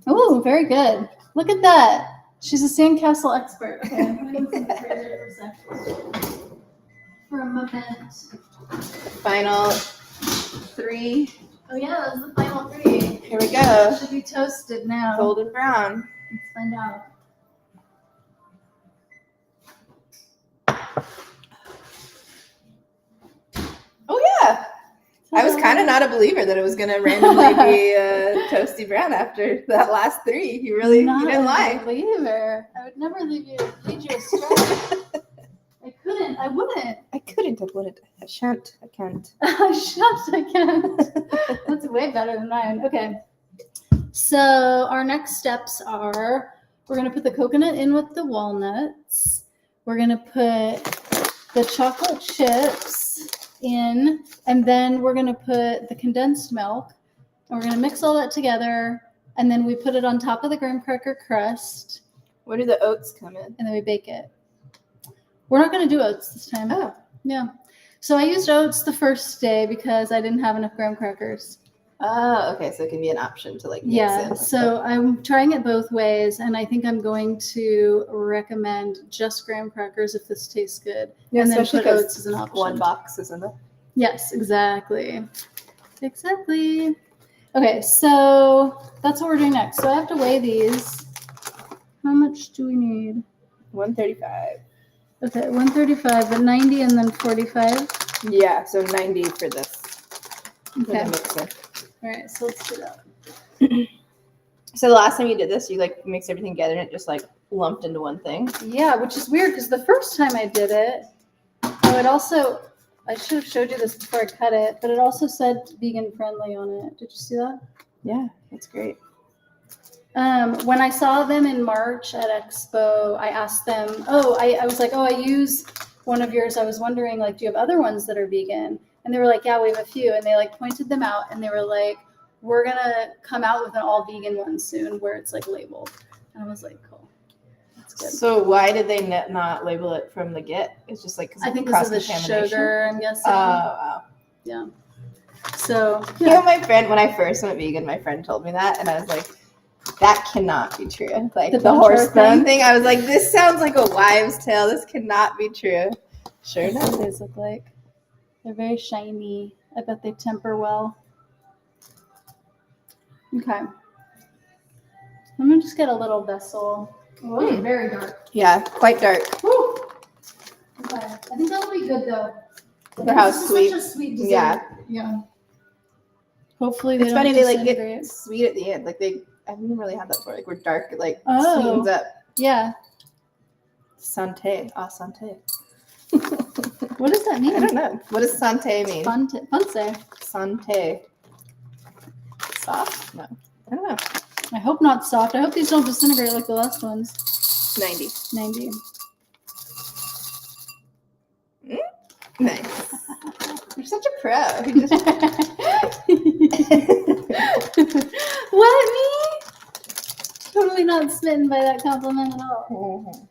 Speaker 1: Oh, very good. Look at that. She's a sandcastle expert. Okay, I'm putting this in the freezer for a sec. for a moment.
Speaker 2: Final 3.
Speaker 1: Oh yeah, that was the final 3.
Speaker 2: Here we go.
Speaker 1: Should be toasted now.
Speaker 2: Golden brown.
Speaker 1: Let's find out.
Speaker 2: Oh yeah. I was kind of not a believer that it was going to randomly be toasty brown after that last 3. You didn't lie.
Speaker 1: Not a believer. I would never lead you astray. I wouldn't.
Speaker 2: I couldn't. I wouldn't. I shan't. I can't.
Speaker 1: I can't. That's way better than mine. Okay. So our next steps are we're going to put the coconut in with the walnuts. We're going to put the chocolate chips in, and then we're going to put the condensed milk. And we're going to mix all that together, and then we put it on top of the graham cracker crust.
Speaker 2: Where do the oats come in?
Speaker 1: And then we bake it. We're not going to do oats this time.
Speaker 2: Oh.
Speaker 1: Yeah. So I used oats the first day because I didn't have enough graham crackers.
Speaker 2: Oh, okay. So it can be an option to like mix
Speaker 1: Yeah.
Speaker 2: in.
Speaker 1: So I'm trying it both ways, and I think I'm going to recommend just graham crackers if this tastes good.
Speaker 2: Yeah,
Speaker 1: and then
Speaker 2: especially
Speaker 1: put
Speaker 2: 'cause
Speaker 1: oats as an option.
Speaker 2: One box is enough.
Speaker 1: Yes, exactly. Exactly. Okay, so that's what we're doing next. So I have to weigh these. How much do we need?
Speaker 2: 135.
Speaker 1: Okay, 135, but 90 and then 45.
Speaker 2: Yeah, so 90 for this. For
Speaker 1: Okay.
Speaker 2: the mixer.
Speaker 1: All right, so let's do that.
Speaker 2: So the last time you did this, you like mixed everything together and it just like lumped into one thing.
Speaker 1: Yeah, which is weird because the first time I did it, I should have showed you this before I cut it, but it also said vegan friendly on it. Did you see that?
Speaker 2: Yeah, that's great.
Speaker 1: When I saw them in March at Expo, I asked them, I was like, I use one of yours. I was wondering, like, do you have other ones that are vegan? And they were like, yeah, we have a few. And they like pointed them out and they were like, we're going to come out with an all vegan one soon where it's like labeled. And I was like, cool. That's good.
Speaker 2: So why did they not label it from the get? It's just like
Speaker 1: I think because of the sugar, I'm guessing.
Speaker 2: Oh, wow.
Speaker 1: Yeah. So,
Speaker 2: You know, my friend, when I first went vegan, my friend told me that, and I was like, that cannot be true. Like the horse bone thing, I was like, this sounds like a wives' tale. This cannot be true. Sure
Speaker 1: That's
Speaker 2: enough.
Speaker 1: what these look like. They're very shiny. I bet they temper well. Okay. I'm gonna just get a little vessel. Oh, very dark.
Speaker 2: Yeah, quite dark.
Speaker 1: Woo! Okay. I think that'll be good though.
Speaker 2: For how
Speaker 1: This is
Speaker 2: sweet.
Speaker 1: Such a sweet dessert.
Speaker 2: Yeah.
Speaker 1: Yeah. Hopefully they
Speaker 2: It's
Speaker 1: don't
Speaker 2: funny, they like
Speaker 1: disintegrate.
Speaker 2: get sweet at the end. Like I haven't really had that before. Like we're dark, it like
Speaker 1: Oh.
Speaker 2: sweetens up.
Speaker 1: Yeah.
Speaker 2: Santé. Ah, santé.
Speaker 1: What does that mean?
Speaker 2: I don't know. What does santé mean?
Speaker 1: Fonte.
Speaker 2: Santé. Soft? No. I don't know.
Speaker 1: I hope not soft. I hope these don't disintegrate like the last ones.
Speaker 2: 90.
Speaker 1: 90.
Speaker 2: Nice. You're such a pro. You just-
Speaker 1: What, me? Totally not smitten by that compliment at all.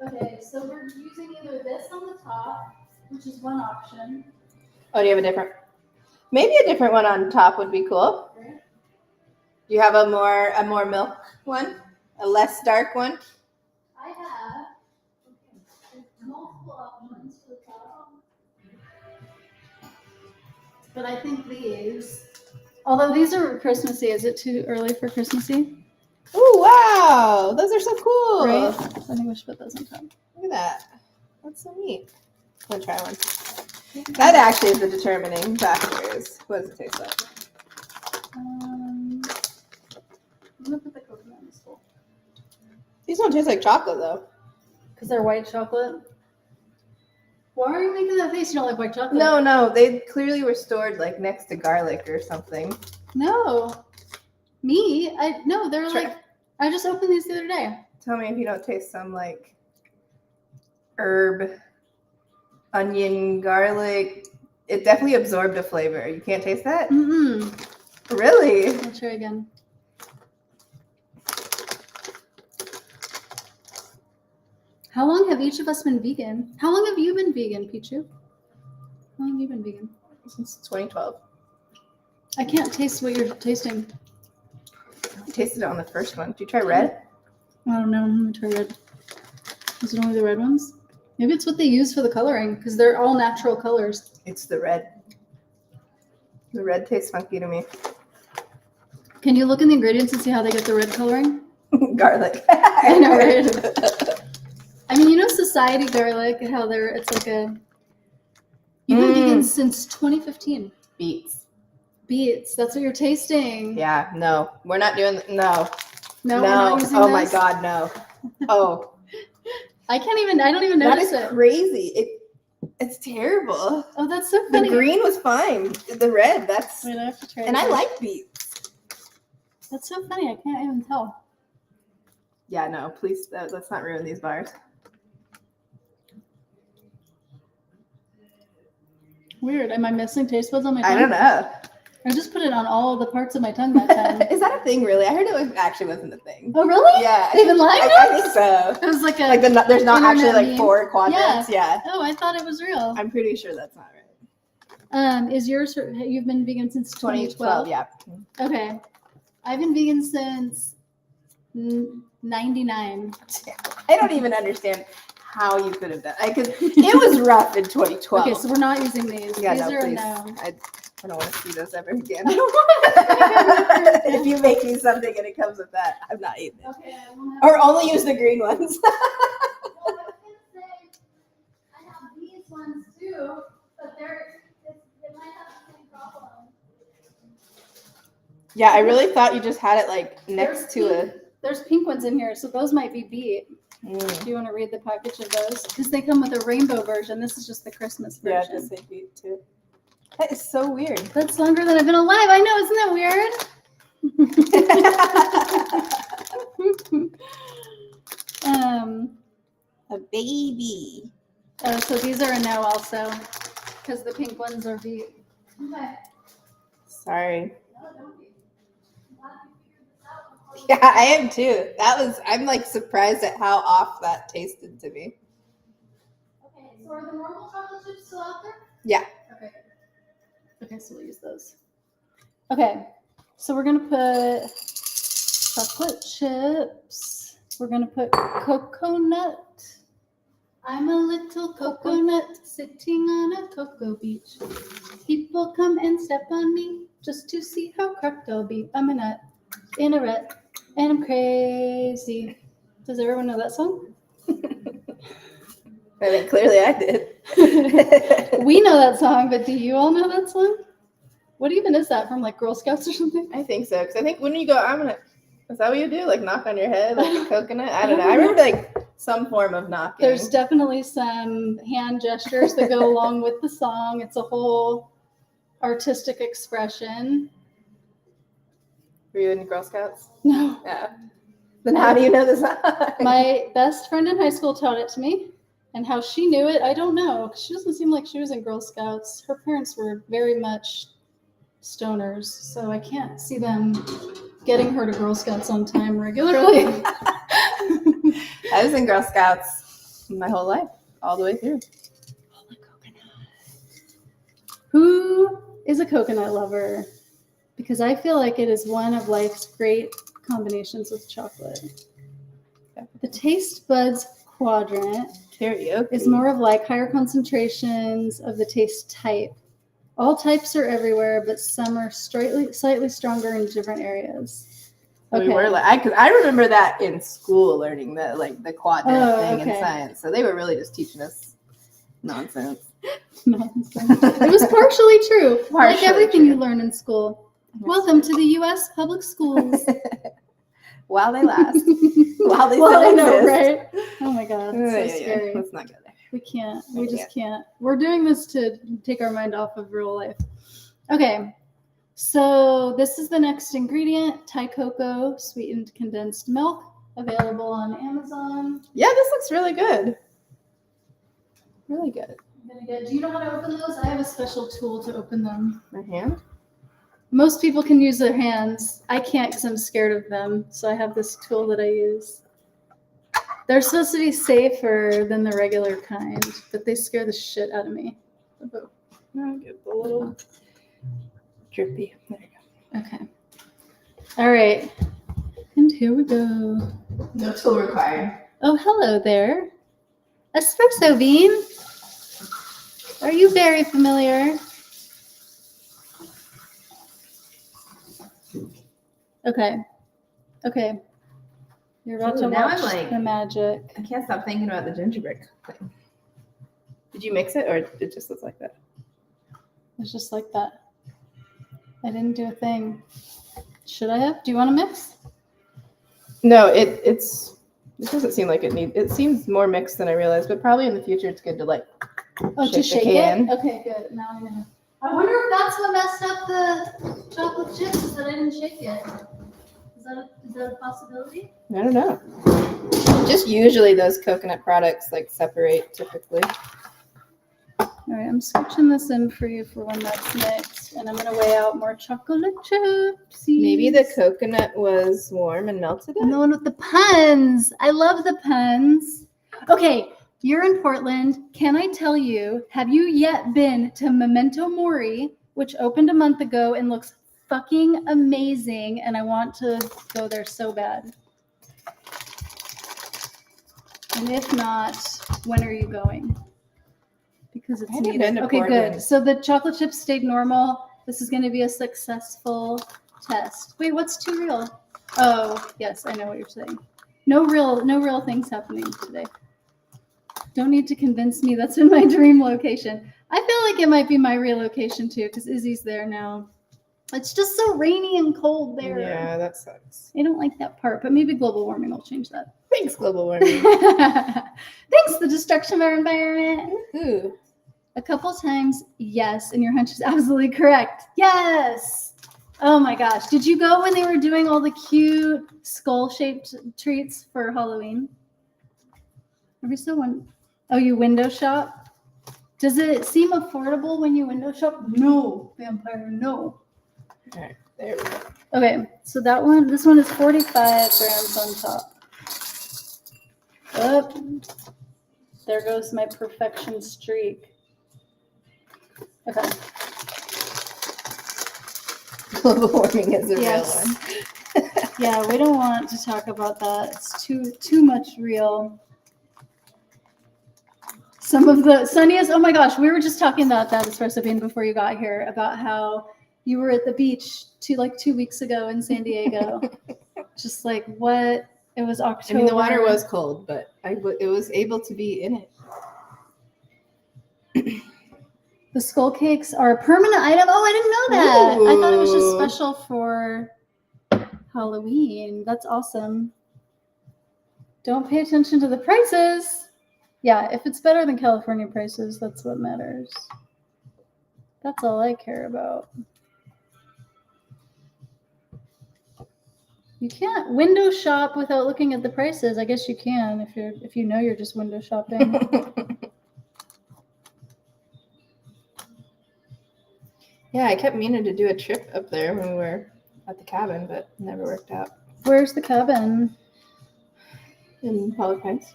Speaker 1: Okay, so we're using either this on the top, which is one option.
Speaker 2: Oh, do you have a different? Maybe a different one on top would be cool.
Speaker 1: Right?
Speaker 2: Do you have a more milk one? A less dark one?
Speaker 1: I have multiple options for the top. But I think these, although these are Christmassy, is it too early for Christmassy?
Speaker 2: Oh, wow. Those are so cool.
Speaker 1: Right? I think we should put those on top.
Speaker 2: Look at that. That's so neat. I'm going to try one. That actually is the determining factor. Is what does it taste like?
Speaker 1: I'm gonna put the coconut in this bowl.
Speaker 2: These don't taste like chocolate, though.
Speaker 1: Because they're white chocolate. Why are you making that face? You don't like white chocolate?
Speaker 2: No. They clearly were stored like next to garlic or something.
Speaker 1: No. Me? No, they're
Speaker 2: Try.
Speaker 1: like, I just opened these the other day.
Speaker 2: Tell me if you don't taste some like herb, onion, garlic. It definitely absorbed a flavor. You can't taste that?
Speaker 1: Mm-mm.
Speaker 2: Really?
Speaker 1: I'll try again. How long have each of us been vegan? How long have you been vegan, Pichu? How long have you been vegan?
Speaker 2: Since 2012.
Speaker 1: I can't taste what you're tasting.
Speaker 2: I tasted it on the first one. Did you try red?
Speaker 1: I don't know. I'm gonna try red. Is it only the red ones? Maybe it's what they use for the coloring because they're all natural colors.
Speaker 2: It's the red. The red tastes funky to me.
Speaker 1: Can you look in the ingredients and see how they get the red coloring?
Speaker 2: Garlic.
Speaker 1: I know, right? I mean, you know, society garlic, how it's like you've been vegan since 2015. Beets. That's what you're tasting.
Speaker 2: Yeah, no. We're not doing No.
Speaker 1: No, we're not using
Speaker 2: oh
Speaker 1: this?
Speaker 2: my God, no. Oh.
Speaker 1: I don't even notice
Speaker 2: That is crazy. It's terrible.
Speaker 1: Oh, that's so
Speaker 2: The
Speaker 1: funny.
Speaker 2: green was fine. The red, that's...
Speaker 1: Wait, I have to try
Speaker 2: And
Speaker 1: this.
Speaker 2: I like beets.
Speaker 1: That's so funny. I can't even tell.
Speaker 2: Yeah, no, please, let's not ruin these bars.
Speaker 1: Weird. Am I missing taste buds on my tongue?
Speaker 2: I don't know.
Speaker 1: I just put it on all the parts of my tongue that time.
Speaker 2: Is that a thing, really? I heard it actually wasn't a thing.
Speaker 1: Oh, really?
Speaker 2: Yeah.
Speaker 1: They've been lying?
Speaker 2: I think so.
Speaker 1: It was like
Speaker 2: There's not actually
Speaker 1: internet
Speaker 2: like
Speaker 1: meme.
Speaker 2: 4 quadrants. Yeah.
Speaker 1: Oh, I thought it was real.
Speaker 2: I'm pretty sure that's not right.
Speaker 1: Is yours? You've been vegan since 2012?
Speaker 2: Yeah.
Speaker 1: Okay. I've been vegan since 99.
Speaker 2: I don't even understand how you could have done it. Because it was rough in 2012.
Speaker 1: Okay, so we're not using these.
Speaker 2: Yeah,
Speaker 1: These
Speaker 2: no,
Speaker 1: are
Speaker 2: please.
Speaker 1: no.
Speaker 2: I don't want to see those ever again.
Speaker 1: I don't want
Speaker 2: If you make me something and it comes with that, I'm not eating it.
Speaker 1: Okay, I won't have
Speaker 2: Or only use the green ones.
Speaker 1: Well, I was gonna say I have these ones too, but it might have the same problem.
Speaker 2: Yeah, I really thought you just had it like next to
Speaker 1: There's pink ones in here, so those might be beet.
Speaker 2: a.
Speaker 1: Do you want to read the package of those? Because they come with a rainbow version. This is just the Christmas
Speaker 2: Yeah,
Speaker 1: version.
Speaker 2: just say beet too. That is so weird.
Speaker 1: That's longer than I've been alive. I know, isn't that weird?
Speaker 2: A baby.
Speaker 1: So these are a no also, because the pink ones are beet. Okay.
Speaker 2: Sorry.
Speaker 1: No, don't be. I'm glad you figured this out.
Speaker 2: Yeah, I am too. I'm like surprised at how off that tasted to me.
Speaker 1: Okay, so are the normal chocolate chips still out there?
Speaker 2: Yeah.
Speaker 1: Okay. Okay, so we'll use those. Okay, so we're gonna put chocolate chips. We're gonna put coconut. I'm a little coconut sitting on a cocoa beach. People come and step on me just to see how cracked I'll be. I'm a nut in a rut and I'm crazy. Does everyone know that song?
Speaker 2: I mean, clearly I did.
Speaker 1: We know that song, but do you all know that song? What even is that, from like Girl Scouts or something?
Speaker 2: I think so, because I think when you go, is that what you do? Like knock on your head like a coconut? I don't know. I remember like some form of knocking.
Speaker 1: There's definitely some hand gestures that go along with the song. It's a whole artistic expression.
Speaker 2: Were you in Girl Scouts?
Speaker 1: No.
Speaker 2: Yeah. Then how do you know the song?
Speaker 1: My best friend in high school taught it to me. And how she knew it, I don't know. She doesn't seem like she was in Girl Scouts. Her parents were very much stoners, so I can't see them getting her to Girl Scouts on time regularly.
Speaker 2: I was in Girl Scouts my whole life, all the way through.
Speaker 1: Holy coconut. Who is a coconut lover? Because I feel like it is one of life's great combinations with chocolate. The taste buds quadrant
Speaker 2: Karaoke.
Speaker 1: is more of like higher concentrations of the taste type. All types are everywhere, but some are slightly stronger in different areas.
Speaker 2: We were like, I remember that in school, learning the quadrant thing in science. So they were really just teaching us nonsense.
Speaker 1: Nonsense. It was partially true, like everything
Speaker 2: true.
Speaker 1: you learn in school. Welcome to the U.S. public schools.
Speaker 2: While they last. While they
Speaker 1: Well,
Speaker 2: still
Speaker 1: I know,
Speaker 2: exist.
Speaker 1: right? Oh my God, it's so scary.
Speaker 2: Let's not go there.
Speaker 1: We can't. We just can't. We're doing this to take our mind off of real life. Okay. So this is the next ingredient, Thai cocoa, sweetened condensed milk, available on Amazon.
Speaker 2: Yeah, this looks really good. Really good.
Speaker 1: Do you know how to open those? I have a special tool to open them.
Speaker 2: My hand?
Speaker 1: Most people can use their hands. I can't because I'm scared of them. So I have this tool that I use. They're supposed to be safer than the regular kind, but they scare the shit out of me.
Speaker 2: I'll get a little drippy. There you
Speaker 1: Okay. All right. And here we go.
Speaker 2: go. No tool required.
Speaker 1: Oh, hello there. Espresso bean. Are you very familiar? Okay. Okay. You're about
Speaker 2: Ooh,
Speaker 1: to
Speaker 2: now
Speaker 1: watch
Speaker 2: I'm like-
Speaker 1: the magic.
Speaker 2: I can't stop thinking about the gingerbread thing. Did you mix it or it just looks like that?
Speaker 1: It's just like that. I didn't do a thing. Should I have? Do you want to mix?
Speaker 2: No, it doesn't seem like it seems more mixed than I realized, but probably in the future it's good to like
Speaker 1: To
Speaker 2: shake the can.
Speaker 1: it? Okay, good. Now I know. I wonder if that's what messed up the chocolate chips, is that I didn't shake it. Is that a possibility?
Speaker 2: I don't know. Just usually those coconut products like separate typically.
Speaker 1: All right, I'm switching this in for you for when that's mixed, and I'm gonna weigh out more chocolate chips.
Speaker 2: Maybe the coconut was warm and melted
Speaker 1: And
Speaker 2: it.
Speaker 1: the one with the puns. I love the puns. Okay, you're in Portland. Can I tell you, have you yet been to Memento Mori, which opened a month ago and looks fucking amazing, and I want to go there so bad. And if not, when are you going? Because it's
Speaker 2: I haven't
Speaker 1: needed.
Speaker 2: been to
Speaker 1: Okay,
Speaker 2: Portland.
Speaker 1: good. So the chocolate chips stayed normal. This is going to be a successful test. Wait, what's too real? Oh, yes, I know what you're saying. No real things happening today. Don't need to convince me that's in my dream location. I feel like it might be my real location too, because Izzy's there now. It's just so rainy and cold there.
Speaker 2: Yeah, that sucks.
Speaker 1: I don't like that part, but maybe global warming will change that.
Speaker 2: Thanks, global warming.
Speaker 1: Thanks, the destruction of our environment.
Speaker 2: Ooh.
Speaker 1: A couple times, yes, and your hunch is absolutely correct. Yes. Oh my gosh. Did you go when they were doing all the cute skull-shaped treats for Halloween? Are we still one? Oh, you window shop? Does it seem affordable when you window shop? No, vampire, no.
Speaker 2: All right, there we go.
Speaker 1: Okay, so this one is 45 grams on top. Oh, there goes my perfection streak. Okay.
Speaker 2: Global warming is a
Speaker 1: Yes.
Speaker 2: real one.
Speaker 1: Yeah, we don't want to talk about that. It's too much real. Some of the sunniest, oh my gosh, we were just talking about that espresso bean before you got here, about how you were at the beach 2 weeks ago in San Diego. Just like what? It was October.
Speaker 2: I mean, the water was cold, but it was able to be in it.
Speaker 1: The skull cakes are a permanent item. Oh, I didn't know that. I thought it was just
Speaker 2: Ooh.
Speaker 1: special for Halloween. That's awesome. Don't pay attention to the prices. Yeah, if it's better than California prices, that's what matters. That's all I care about. You can't window shop without looking at the prices. I guess you can if you know you're just window shopping.
Speaker 2: Yeah, I kept meaning to do a trip up there when we were at the cabin, but it never worked out.
Speaker 1: Where's the cabin?
Speaker 2: In Pollock Heights.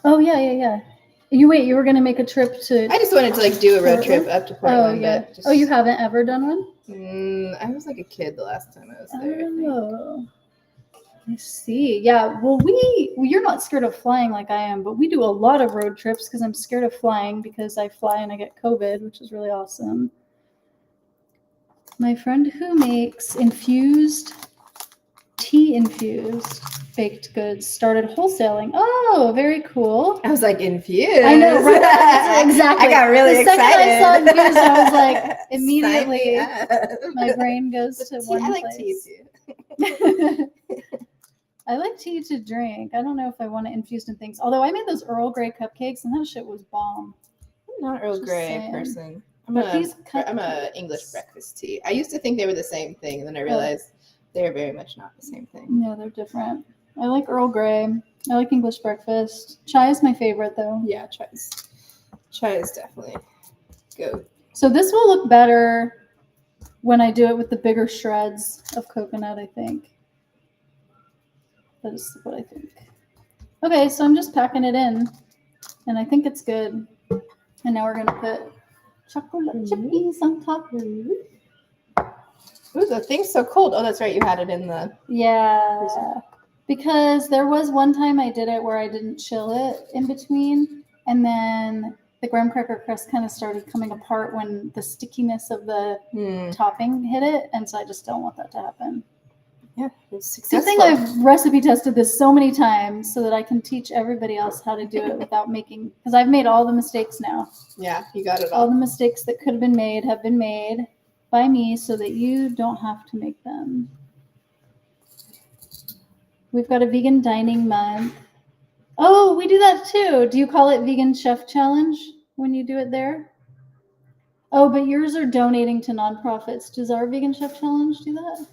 Speaker 1: Oh yeah. You were gonna make a trip to.
Speaker 2: I just wanted to like do a road trip up to Portland.
Speaker 1: Oh yeah.
Speaker 2: But just,
Speaker 1: Oh, you haven't ever done one?
Speaker 2: I was like a kid the last time I was there. I think.
Speaker 1: Oh, I see. Yeah. Well, you're not scared of flying like I am, but we do a lot of road trips because I'm scared of flying because I fly and I get COVID, which is really awesome. My friend who makes tea infused baked goods started wholesaling. Oh, very cool.
Speaker 2: I was like infused.
Speaker 1: I know, right? Exactly.
Speaker 2: I got really
Speaker 1: the
Speaker 2: excited.
Speaker 1: second I saw infused, I was like, immediately,
Speaker 2: Sign me up.
Speaker 1: my brain goes
Speaker 2: But
Speaker 1: to
Speaker 2: tea-
Speaker 1: one
Speaker 2: I like
Speaker 1: place.
Speaker 2: tea too.
Speaker 1: I like tea to drink. I don't know if I want it infused in things. Although I made those Earl Grey cupcakes and that shit was bomb.
Speaker 2: I'm not Earl
Speaker 1: Just
Speaker 2: Grey
Speaker 1: saying.
Speaker 2: person.
Speaker 1: But these
Speaker 2: I'm a English breakfast tea. I used to think they were the same thing, and then I realized they're very much not the same thing.
Speaker 1: Yeah, they're different. I like Earl Grey. I like English breakfast. Chai is my favorite though.
Speaker 2: Yeah, chai is definitely go.
Speaker 1: So this will look better when I do it with the bigger shreds of coconut, I think. That is what I think. Okay, so I'm just packing it in, and I think it's good. And now we're gonna put chocolate chippies on top.
Speaker 2: Ooh, the thing's so cold. Oh, that's right. You had it in the.
Speaker 1: Yeah, because there was one time I did it where I didn't chill it in between, and then the graham cracker crust kind of started coming apart when the stickiness of the topping hit it, and so I just don't want that to happen.
Speaker 2: Yeah, it's
Speaker 1: Good
Speaker 2: successful.
Speaker 1: thing I've recipe tested this so many times so that I can teach everybody else how to do it without making, because I've made all the mistakes now.
Speaker 2: Yeah, you got it
Speaker 1: All
Speaker 2: all.
Speaker 1: the mistakes that could have been made have been made by me so that you don't have to make them. We've got a vegan dining month. Oh, we do that too. Do you call it Vegan Chef Challenge when you do it there? Oh, but yours are donating to nonprofits. Does our Vegan Chef Challenge do that?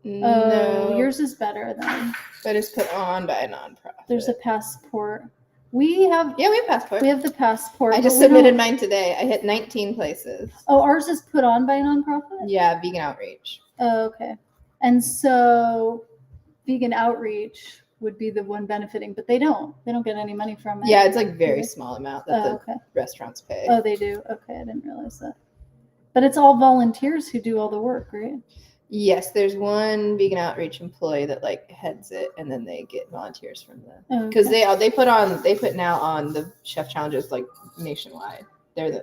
Speaker 2: No,
Speaker 1: Oh, yours is better then.
Speaker 2: but it's put on by a nonprofit.
Speaker 1: There's a passport. We have
Speaker 2: we have passport.
Speaker 1: We have the passport.
Speaker 2: I just submitted mine today. I hit 19 places.
Speaker 1: Oh, ours is put on by a nonprofit?
Speaker 2: Yeah, Vegan Outreach.
Speaker 1: Oh, okay. And so Vegan Outreach would be the one benefiting, but they don't get any money from it.
Speaker 2: Yeah, it's like very small amount that
Speaker 1: okay.
Speaker 2: restaurants pay.
Speaker 1: Oh, they do? Okay, I didn't realize that. But it's all volunteers who do all the work, right?
Speaker 2: Yes, there's one Vegan Outreach employee that like heads it, and then they get volunteers from them because they put now on the chef challenges like nationwide. Because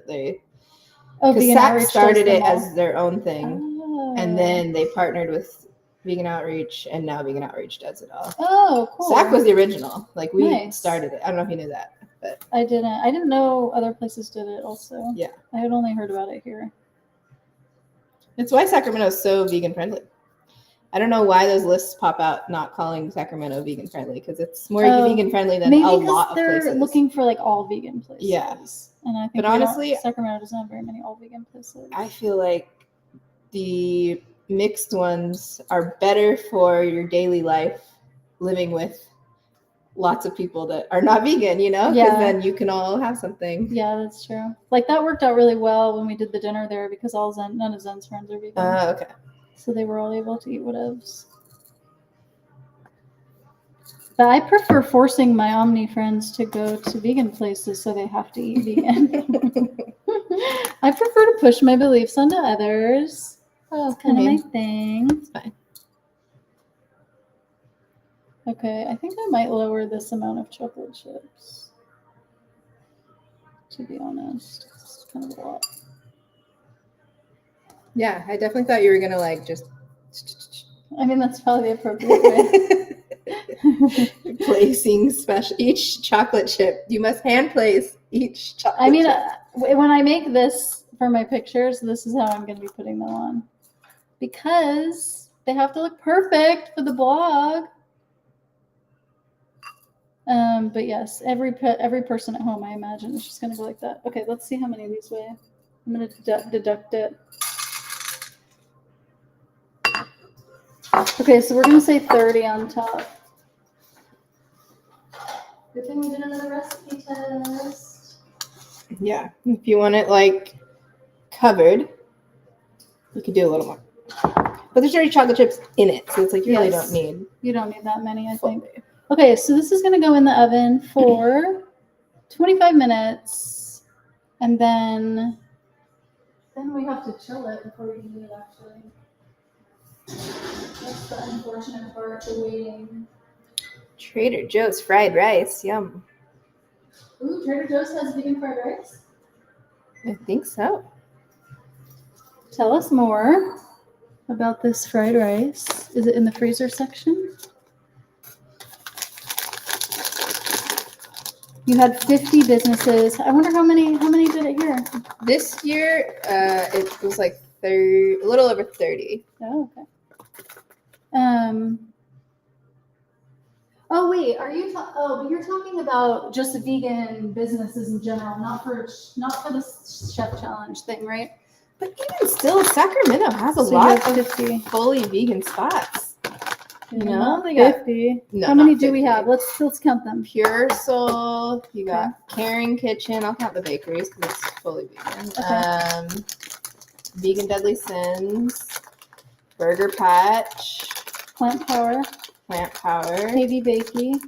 Speaker 2: SAC started it as their own thing, and then they partnered with Vegan Outreach, and now Vegan Outreach does it all.
Speaker 1: Oh, cool.
Speaker 2: SAC was the original. Like we started it. I don't know if you knew that, but
Speaker 1: I didn't know other places did it also.
Speaker 2: Yeah,
Speaker 1: I had only heard about it here.
Speaker 2: It's why Sacramento is so vegan friendly. I don't know why those lists pop out not calling Sacramento vegan friendly, because it's more vegan friendly than a lot of places. Maybe
Speaker 1: they're looking for like all vegan places.
Speaker 2: Yeah.
Speaker 1: And I think
Speaker 2: but honestly,
Speaker 1: Sacramento doesn't have very many all vegan places.
Speaker 2: I feel like the mixed ones are better for your daily life, living with lots of people that are not vegan, because then you can all have something.
Speaker 1: Yeah, that's true. Like that worked out really well when we did the dinner there because none of Zen's friends are vegan.
Speaker 2: Okay.
Speaker 1: So they were all able to eat whatevs. But I prefer forcing my Omni friends to go to vegan places so they have to eat vegan. I prefer to push my beliefs onto others. That's kind of my thing.
Speaker 2: It's fine.
Speaker 1: Okay, I think I might lower this amount of chocolate chips. To be honest, it's kind of a lot.
Speaker 2: Yeah, I definitely thought you were gonna like just.
Speaker 1: I mean, that's probably the appropriate way.
Speaker 2: Placing each chocolate chip. You must hand place each chocolate.
Speaker 1: I mean,
Speaker 2: chip.
Speaker 1: When I make this for my pictures, this is how I'm going to be putting them on, because they have to look perfect for the blog. But yes, every person at home, I imagine, is just going to go like that. Okay, let's see how many of these weigh. I'm going to deduct it. Okay, so we're going to say 30 on top. Good thing we did another recipe test.
Speaker 2: Yeah, if you want it like covered, you could do a little more. But there's already chocolate chips in it, so it's like you really don't need.
Speaker 1: You don't need that many, I think. Okay, so this is going to go in the oven for 25 minutes, and then we have to chill it before we can eat it, actually. That's the unfortunate part, the waiting.
Speaker 2: Trader Joe's fried rice, yum.
Speaker 1: Ooh, Trader Joe's has vegan fried rice?
Speaker 2: I think so.
Speaker 1: Tell us more about this fried rice. Is it in the freezer section? You had 50 businesses. I wonder how many did it here?
Speaker 2: This year, it was like a little over 30.
Speaker 1: Oh, okay. Oh wait, but you're talking about just vegan businesses in general, not for the chef challenge thing, right?
Speaker 2: But even still, Sacramento has a lot of fully vegan spots.
Speaker 1: They got 50.
Speaker 2: No,
Speaker 1: how many do we have? Let's count them.
Speaker 2: Pure Soul. You got Caring Kitchen. I'll count the bakeries because it's fully vegan.
Speaker 1: Okay.
Speaker 2: Vegan Deadly Sins. Burger Patch.
Speaker 1: Plant Power. KB Bakey.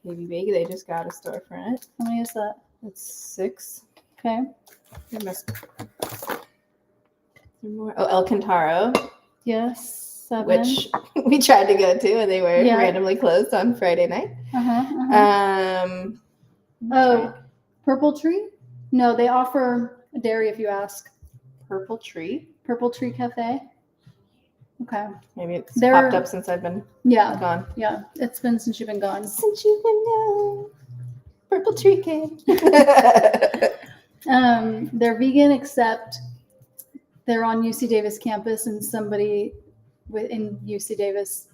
Speaker 2: They just got a storefront.
Speaker 1: How many is that?
Speaker 2: That's 6.
Speaker 1: Okay.
Speaker 2: There must be more. Oh, El Cantaro.
Speaker 1: Yes. 7.
Speaker 2: Which we tried to go to, and they were randomly closed on Friday night.
Speaker 1: Purple Tree? No, they offer dairy if you ask.
Speaker 2: Purple Tree?
Speaker 1: Purple Tree Cafe. Okay.
Speaker 2: Maybe it's popped up since I've been gone.
Speaker 1: Yeah, it's been since you've been gone.
Speaker 2: Since you've been gone. Purple Tree Cake.
Speaker 1: They're vegan, except they're on UC Davis campus, and somebody in UC Davis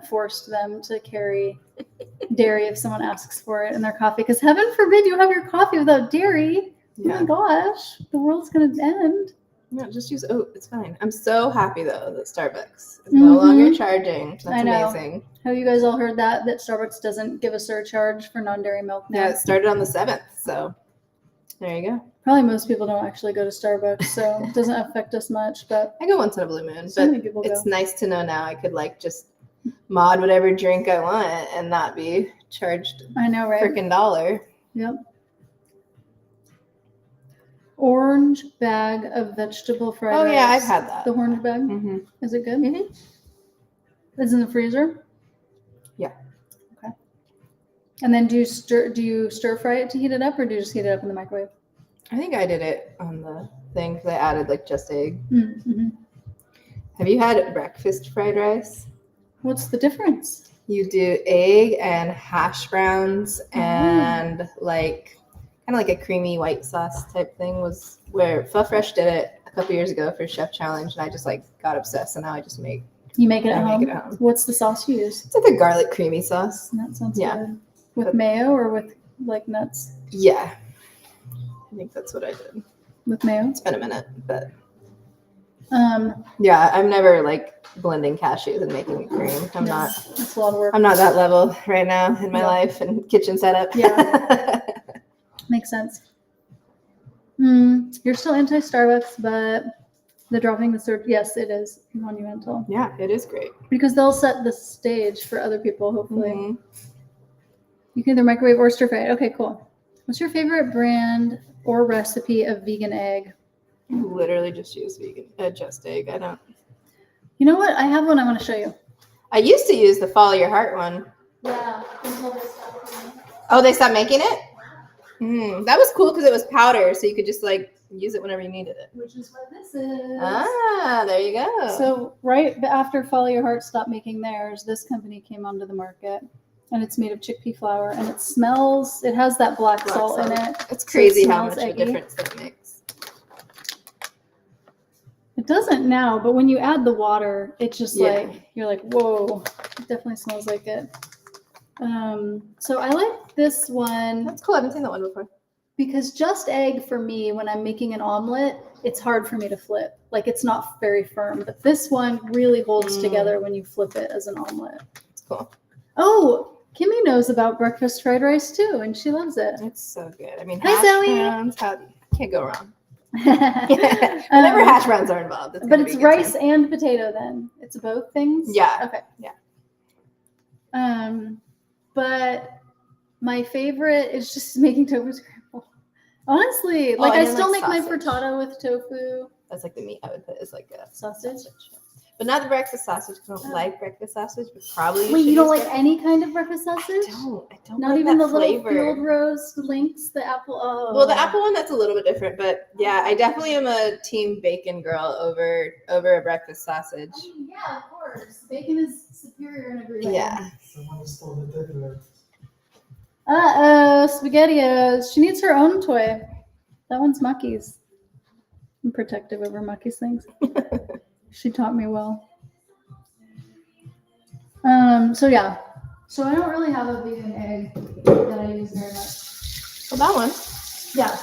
Speaker 1: forced them to carry dairy if someone asks for it in their coffee. Because heaven forbid you have your coffee without dairy. Yeah. Oh my gosh, the world's gonna end.
Speaker 2: No, just use oat. It's fine. I'm so happy though that Starbucks is no longer charging. That's amazing.
Speaker 1: Have you guys all heard that Starbucks doesn't give a surcharge for non-dairy milk now?
Speaker 2: Yeah, it started on the 7th, so there you go.
Speaker 1: Probably most people don't actually go to Starbucks, so it doesn't affect us much. But
Speaker 2: I go once in a blue moon. So many people it's nice to know now I could just mod whatever drink I want and not be charged.
Speaker 1: I know, right?
Speaker 2: Freaking $1.
Speaker 1: Yep. Orange bag of vegetable fried rice.
Speaker 2: Oh yeah, I've had that.
Speaker 1: The orange bag.
Speaker 2: Mm-hmm.
Speaker 1: Is it good? Mm-hmm. It's in the freezer.
Speaker 2: Yeah.
Speaker 1: Okay. And then do you stir fry it to heat it up, or do you just heat it up in the microwave?
Speaker 2: I think I did it on the thing because I added just egg.
Speaker 1: Mm-hmm.
Speaker 2: Have you had breakfast fried rice?
Speaker 1: What's the difference?
Speaker 2: You do egg and hash browns and kind of like a creamy white sauce type thing was where Pho Fresh did it a couple years ago for Chef Challenge, and I just got obsessed, and now I just make.
Speaker 1: You make it at home? What's the sauce you use?
Speaker 2: It's like a garlic creamy sauce.
Speaker 1: That sounds good. With mayo or with nuts?
Speaker 2: Yeah, I think that's what I did.
Speaker 1: With mayo?
Speaker 2: It's been a minute, but yeah, I'm never blending cashews and making cream. I'm not.
Speaker 1: That's a lot of work.
Speaker 2: I'm not that level right now in my life and kitchen setup.
Speaker 1: Yeah. Makes sense. You're still anti-Starbucks, but the dropping the surge, yes, it is monumental.
Speaker 2: Yeah, it is great.
Speaker 1: Because they'll set the stage for other people, hopefully. Mm-hmm. You can either microwave or stir fry. Okay, cool. What's your favorite brand or recipe of vegan egg?
Speaker 2: I literally just use just egg. I don't.
Speaker 1: You know what? I have one I want to show you.
Speaker 2: I used to use the Follow Your Heart one.
Speaker 1: Yeah, until they stopped.
Speaker 2: Oh, they stopped making it? That was cool because it was powder, so you could just use it whenever you needed it.
Speaker 1: Which is what this is.
Speaker 2: Ah, there you go.
Speaker 1: So right after Follow Your Heart stopped making theirs, this company came onto the market, and it's made of chickpea flour, and it has that black salt in it.
Speaker 2: It's crazy how much of a difference that makes.
Speaker 1: It doesn't now, but when you add the water, it's just you're like, whoa, it definitely smells like it. So I like this one.
Speaker 2: That's cool. I haven't seen that one before.
Speaker 1: Because just egg for me, when I'm making an omelet, it's hard for me to flip. It's not very firm. But this one really holds together when you flip it as an omelet.
Speaker 2: It's cool.
Speaker 1: Oh, Kimmy knows about breakfast fried rice too, and she loves it.
Speaker 2: It's so good. I mean,
Speaker 1: hi, Zoe.
Speaker 2: Browns, can't go wrong. Whenever hash browns are involved.
Speaker 1: But it's rice and potato then. It's both things?
Speaker 2: Yeah.
Speaker 1: Okay.
Speaker 2: Yeah.
Speaker 1: But my favorite is just making tofu scramble. Honestly, I still make my frittata with tofu.
Speaker 2: That's the meat I would put as a
Speaker 1: sausage.
Speaker 2: But not the breakfast sausage. I don't like breakfast sausage, but probably.
Speaker 1: Wait, you don't like any kind of breakfast sausage?
Speaker 2: I don't.
Speaker 1: Not even the little field roast links, the apple. Oh.
Speaker 2: Well, the apple one, that's a little bit different, but yeah, I definitely am a team bacon girl over a breakfast sausage.
Speaker 1: Yeah, of course. Bacon is superior in every way.
Speaker 2: Yeah.
Speaker 3: Someone stole the deadline.
Speaker 1: SpaghettiOs. She needs her own toy. That one's Mucky's. I'm protective over Mucky's things. She taught me well. So yeah. So I don't really have a vegan egg that I use very much.
Speaker 2: Well, that one.
Speaker 1: Yeah.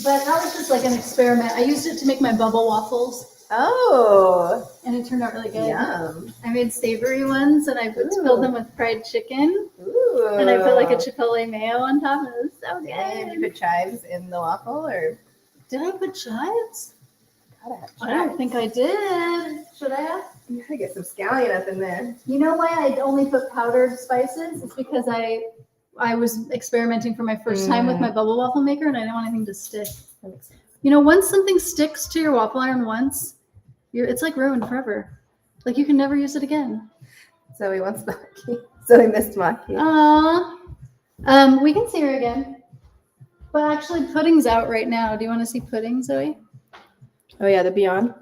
Speaker 1: But that was just an experiment. I used it to make my bubble waffles.
Speaker 2: Oh.
Speaker 1: And it turned out really good.
Speaker 2: Yum.
Speaker 1: I made savory ones, and I filled them with fried chicken.
Speaker 2: Ooh.
Speaker 1: And I put a chipotle mayo on top. It was so good.
Speaker 2: And you put chives in the waffle, or?
Speaker 1: Did I put chives?
Speaker 2: I
Speaker 1: don't think I did. Should I have?
Speaker 2: You gotta get some scallion up in there.
Speaker 1: You know why I only put powdered spices? It's because I was experimenting for my first time with my bubble waffle maker, and I didn't want anything to stick. Once something sticks to your waffle iron once, it's ruined forever. You can never use it again.
Speaker 2: Zoe wants Maki. Zoe missed Maki.
Speaker 1: Aww. We can see her again. But actually, pudding's out right now. Do you want to see pudding, Zoe?
Speaker 2: Oh yeah, the Beyond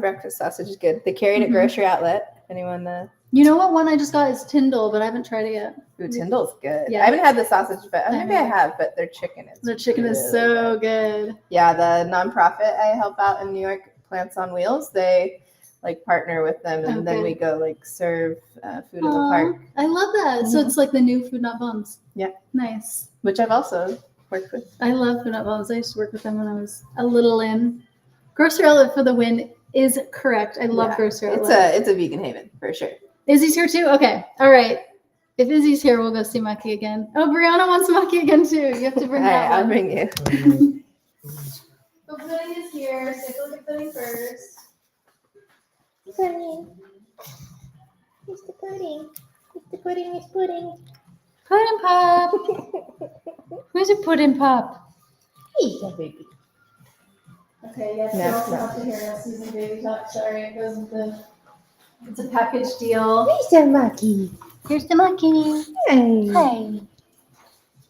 Speaker 2: breakfast sausage is good. They carry it at
Speaker 1: Mhm.
Speaker 2: Grocery Outlet. If anyone
Speaker 1: You know what one I just got is Tyndall, but I haven't tried it yet.
Speaker 2: Ooh, Tyndall's good.
Speaker 1: Yeah.
Speaker 2: I haven't had the sausage, but
Speaker 1: I
Speaker 2: maybe I
Speaker 1: haven't.
Speaker 2: have. But their chicken is
Speaker 1: The chicken is
Speaker 2: really
Speaker 1: so good.
Speaker 2: Yeah, the nonprofit I help out in New York, Plants on Wheels, they like partner with them, and then we go like serve food in the
Speaker 1: Aw,
Speaker 2: park,
Speaker 1: I love that. So
Speaker 2: Mhm.
Speaker 1: it's like the new Food Not Bums.
Speaker 2: Yeah.
Speaker 1: Nice.
Speaker 2: which I've also worked with.
Speaker 1: I love Food Not Bums. I used to work with them when I was a little in. Grocery Outlet for the win is correct. I love
Speaker 2: Yeah,
Speaker 1: Grocery Outlet.
Speaker 2: It's a vegan haven for sure.
Speaker 1: Izzy's here too? Okay. All right. If Izzy's here, we'll go see Maki again. Oh, Brianna wants Maki again too. You have to bring
Speaker 2: All
Speaker 1: that
Speaker 2: right, I'll
Speaker 1: one.
Speaker 2: bring you.
Speaker 1: So pudding is here. So take a look at pudding first.
Speaker 4: Pudding. Mr. Pudding. Mr. Pudding is pudding.
Speaker 1: Pudding pop. Where's your pudding pop?
Speaker 4: He's a baby.
Speaker 1: Okay, yes,
Speaker 2: No,
Speaker 1: you also
Speaker 2: no.
Speaker 1: have to hear us using baby talk. Sorry, it goes with the. It's a package deal.
Speaker 4: Mr. Maki.
Speaker 1: Here's the monkey.
Speaker 4: Hey.
Speaker 1: Hi.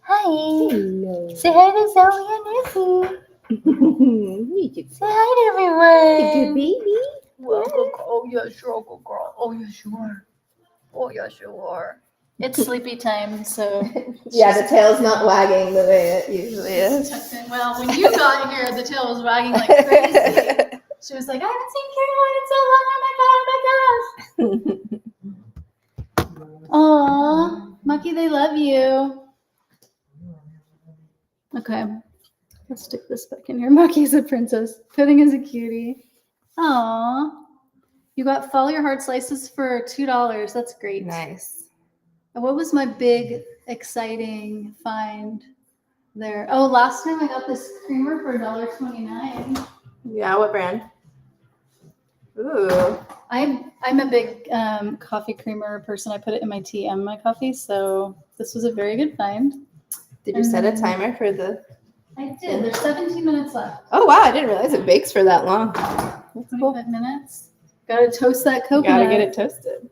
Speaker 1: Hi.
Speaker 4: Hello.
Speaker 1: Say hi to Zoe and Izzy.
Speaker 4: He's
Speaker 1: Say hi to everyone.
Speaker 4: a good baby.
Speaker 1: Oh, yes, you're a good girl. Oh, yes, you are. Oh, yes, you are. It's sleepy time, so.
Speaker 2: Yeah, the tail's not wagging the way it usually is.
Speaker 1: Well, when you got here, the tail was wagging like crazy. She was like, I haven't seen Caroline in so long. Oh my gosh. Aw, Mucky, they love you. Okay, let's stick this back in here. Mucky's a princess. Pudding is a cutie. Aw, you got Follow Your Heart slices for $2. That's great.
Speaker 2: Nice.
Speaker 1: And what was my big, exciting find there? Oh, last time I got this creamer for $1.29.
Speaker 2: Yeah, what brand? Ooh.
Speaker 1: I'm a big coffee creamer person. I put it in my tea and my coffee, so this was a very good find.
Speaker 2: Did you set a timer for the?
Speaker 1: I did. There's 17 minutes left.
Speaker 2: Oh wow, I didn't realize it bakes for that long. That's cool.
Speaker 1: 25 minutes. Gotta toast that coconut.
Speaker 2: Gotta get it toasted.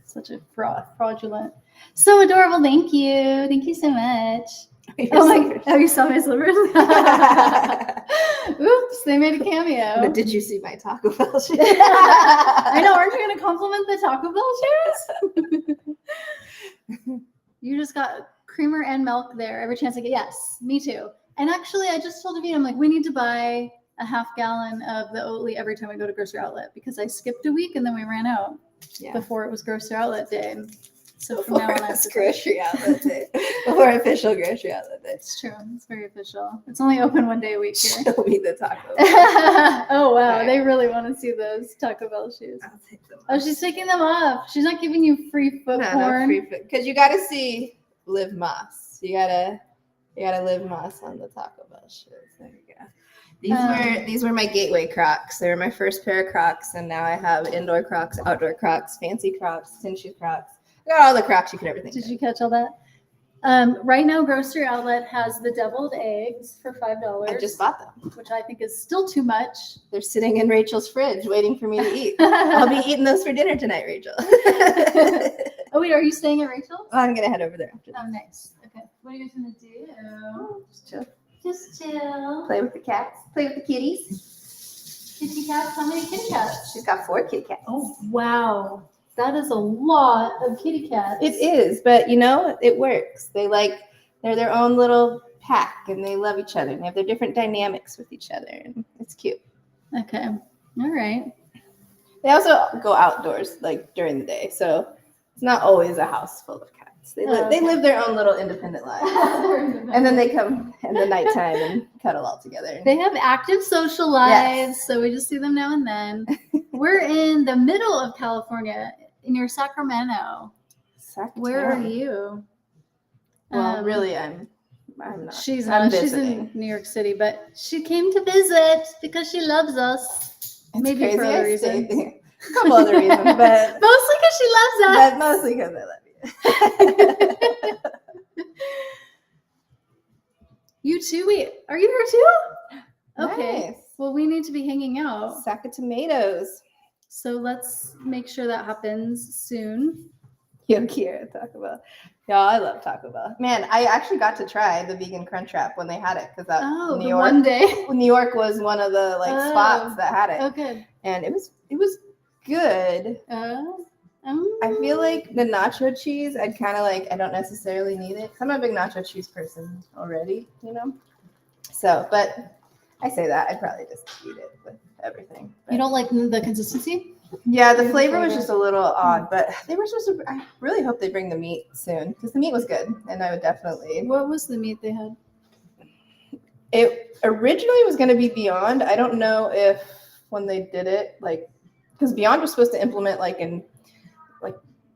Speaker 1: Such a fraudulent. So adorable. Thank you. Thank you so much.
Speaker 2: Oh
Speaker 1: Oh, you saw my slippers? Oops, they made a cameo.
Speaker 2: But did you see my Taco Bell shoes?
Speaker 1: I know. Aren't you going to compliment the Taco Bell shoes? You just got creamer and milk there every chance I get. Yes, me too. And actually, I just told Davina, I'm like, we need to buy a half gallon of the Oatly every time we go to Grocery Outlet because I skipped a week and then we ran out before it was Grocery Outlet Day. So from now on, I have to
Speaker 2: Grocery Outlet Day. Before official Grocery Outlet Day.
Speaker 1: It's true. It's very official. It's only open one day a week here.
Speaker 2: Show me the Taco Bell.
Speaker 1: Oh wow, they really want to see those Taco Bell shoes.
Speaker 2: I'll take them.
Speaker 1: Oh, she's taking them off. She's not giving you free foot porn.
Speaker 2: Because you got to see Liv Moss. You gotta Liv Moss on the Taco Bell shoes. There you go. These were my gateway Crocs. They were my first pair of Crocs, and now I have indoor Crocs, outdoor Crocs, fancy Crocs, tin shoe Crocs. I got all the Crocs you could ever think
Speaker 1: Did
Speaker 2: of.
Speaker 1: you catch all that? Right now, Grocery Outlet has the deviled eggs for $5.
Speaker 2: I just bought them.
Speaker 1: which I think is still too much.
Speaker 2: They're sitting in Rachel's fridge waiting for me to eat. I'll be eating those for dinner tonight, Rachel.
Speaker 1: Oh wait, are you staying at Rachel's?
Speaker 2: I'm gonna head over there after this.
Speaker 1: Oh, nice. Okay, what are you guys gonna do?
Speaker 2: Just chill.
Speaker 1: Just chill.
Speaker 2: Play with the cats. Play with the kitties.
Speaker 1: Kitty cats? How many kitty cats?
Speaker 2: She's got 4 kitty cats.
Speaker 1: Oh wow, that is a lot of kitty cats.
Speaker 2: It is, but you know, it works. They're their own little pack, and they love each other. And they have their different dynamics with each other, and it's cute.
Speaker 1: Okay, all right.
Speaker 2: They also go outdoors like during the day, so it's not always a house full of cats. They live their own little independent lives, and then they come in the nighttime and cuddle all together.
Speaker 1: They have active social lives,
Speaker 2: Yes.
Speaker 1: so we just see them now and then. We're in the middle of California, near Sacramento. Where are you?
Speaker 2: Well, really, I'm not.
Speaker 1: She's
Speaker 2: I'm
Speaker 1: not. She's
Speaker 2: visiting.
Speaker 1: in New York City, but she came to visit because she loves us.
Speaker 2: It's
Speaker 1: Maybe
Speaker 2: crazy
Speaker 1: for other
Speaker 2: I stayed
Speaker 1: reasons.
Speaker 2: there. A couple other reasons, but
Speaker 1: Mostly because she loves us.
Speaker 2: but mostly because I love you.
Speaker 1: You too? Wait, are you here too? Okay.
Speaker 2: Nice.
Speaker 1: Well, we need to be hanging out.
Speaker 2: Sack of tomatoes.
Speaker 1: So let's make sure that happens soon.
Speaker 2: Yo, Kira, talk about Yeah, I love Taco Bell. Man, I actually got to try the vegan Crunch Wrap when they had it because
Speaker 1: Oh,
Speaker 2: New
Speaker 1: the
Speaker 2: York,
Speaker 1: one day.
Speaker 2: New York was one of the spots that had it,
Speaker 1: Oh, good.
Speaker 2: and it was good. I feel like the nacho cheese, I'd kind of I don't necessarily need it. 'Cause I'm a big nacho cheese person already, you know. So, but I say that I'd probably just eat it with everything. But
Speaker 1: You don't like the consistency?
Speaker 2: yeah, the
Speaker 1: the
Speaker 2: flavor was
Speaker 1: flavor.
Speaker 2: just a little odd, but they were supposed to. I really hope they bring the meat soon because the meat was good, and I would definitely.
Speaker 1: What was the meat they had?
Speaker 2: It originally was going to be Beyond. I don't know if when they did it, because Beyond was supposed to implement in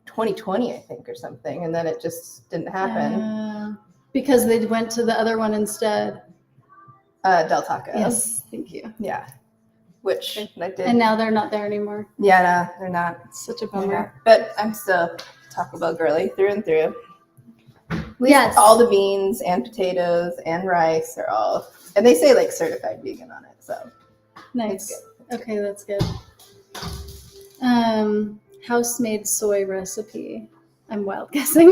Speaker 2: 2020, I think, or something, and then it just didn't happen.
Speaker 1: Because they went to the other one instead.
Speaker 2: Del Taco.
Speaker 1: Yes, thank you.
Speaker 2: Yeah. Which I did.
Speaker 1: And now they're not there anymore.
Speaker 2: Yeah, no, they're not.
Speaker 1: It's such a
Speaker 2: They're
Speaker 1: bummer.
Speaker 2: not. But I'm still Taco Bell girly through and through. At least
Speaker 1: Yes.
Speaker 2: all the beans and potatoes and rice are all, and they say certified vegan on it, so
Speaker 1: Nice.
Speaker 2: it's good.
Speaker 1: Okay, that's good. House-made soy recipe. I'm wild guessing.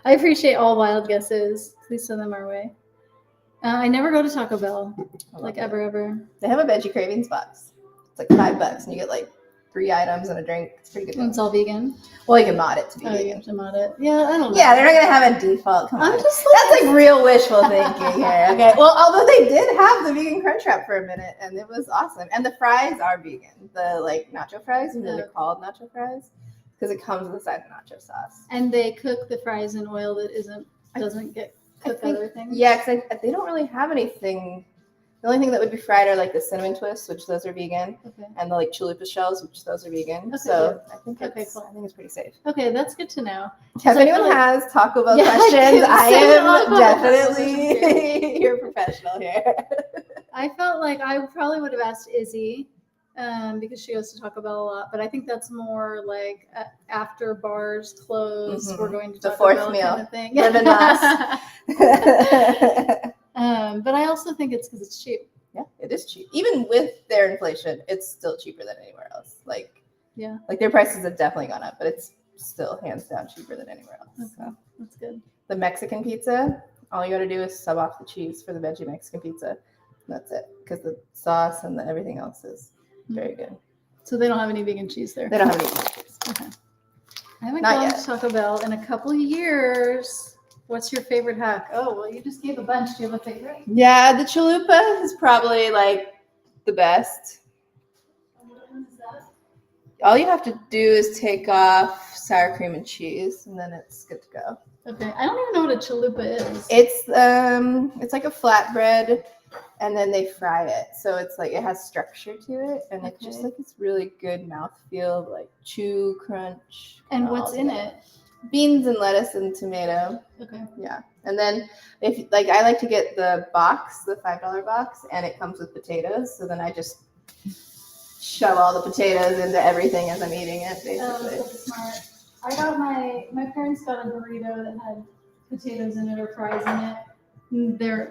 Speaker 1: I appreciate all wild guesses. Please send them our way. I never go to Taco Bell,
Speaker 2: I love it.
Speaker 1: ever.
Speaker 2: They have a veggie cravings box. It's $5, and you get 3 items and a drink. It's pretty good.
Speaker 1: It's all vegan.
Speaker 2: Well, you can mod it to be
Speaker 1: Oh, you
Speaker 2: vegan.
Speaker 1: have to mod it. Yeah, I don't know.
Speaker 2: Yeah, they're not gonna have a default. Come
Speaker 1: I'm
Speaker 2: on.
Speaker 1: just
Speaker 2: That's real wishful thinking here. Okay. Well, although they did have the vegan Crunch Wrap for a minute, and it was awesome. And the fries are vegan. The nacho fries, and they're called nacho fries because it comes with a side of nacho sauce.
Speaker 1: And they cook the fries in oil that doesn't get cooked other things.
Speaker 2: Yeah, because they don't really have anything. The only thing that would be fried are the cinnamon twists, which those are vegan,
Speaker 1: Okay.
Speaker 2: and the chalupa shells, which those are vegan.
Speaker 1: Okay,
Speaker 2: So I think
Speaker 1: Okay,
Speaker 2: it's
Speaker 1: cool.
Speaker 2: I think it's pretty safe.
Speaker 1: Okay, that's good to know.
Speaker 2: If
Speaker 1: So I feel
Speaker 2: anyone has Taco Bell
Speaker 1: Yeah,
Speaker 2: questions, I
Speaker 1: send all
Speaker 2: am
Speaker 1: of
Speaker 2: definitely your professional here.
Speaker 1: I felt like I probably would have asked Izzy because she goes to Taco Bell a lot, but I think that's more after bars close, we're going to
Speaker 2: The
Speaker 1: Taco
Speaker 2: fourth
Speaker 1: Bell
Speaker 2: meal.
Speaker 1: kind of thing.
Speaker 2: Live and
Speaker 1: But I also think it's because it's cheap.
Speaker 2: Yeah, it is cheap. Even with their inflation, it's still cheaper than anywhere else.
Speaker 1: Yeah.
Speaker 2: Their prices have definitely gone up, but it's still hands down cheaper than anywhere else.
Speaker 1: Okay, that's good.
Speaker 2: The Mexican pizza, all you got to do is sub off the cheese for the veggie Mexican pizza. That's it, because the sauce and everything else is very good.
Speaker 1: So they don't have any vegan cheese there.
Speaker 2: They don't have any cheese.
Speaker 1: Okay. I haven't
Speaker 2: Not
Speaker 1: gone
Speaker 2: yet.
Speaker 1: to Taco Bell in a couple of years. What's your favorite hack? Oh, well, you just gave a bunch. Do you have a favorite?
Speaker 2: Yeah, the chalupa is probably the best.
Speaker 1: What one is that?
Speaker 2: All you have to do is take off sour cream and cheese, and then it's good to go.
Speaker 1: Okay, I don't even know what a chalupa is.
Speaker 2: It's like a flatbread, and then they fry it, so it's it has structure to it, and it's just
Speaker 1: Okay.
Speaker 2: it's really good mouthfeel, chew, crunch.
Speaker 1: And
Speaker 2: all
Speaker 1: what's in
Speaker 2: together.
Speaker 1: it?
Speaker 2: Beans and lettuce and tomato.
Speaker 1: Okay.
Speaker 2: Yeah, and then if I like to get the box, the $5 box, and it comes with potatoes, so then I just shove all the potatoes into everything as I'm eating it, basically.
Speaker 1: That's smart. I got my parents got a burrito that had potatoes in it or fries in it.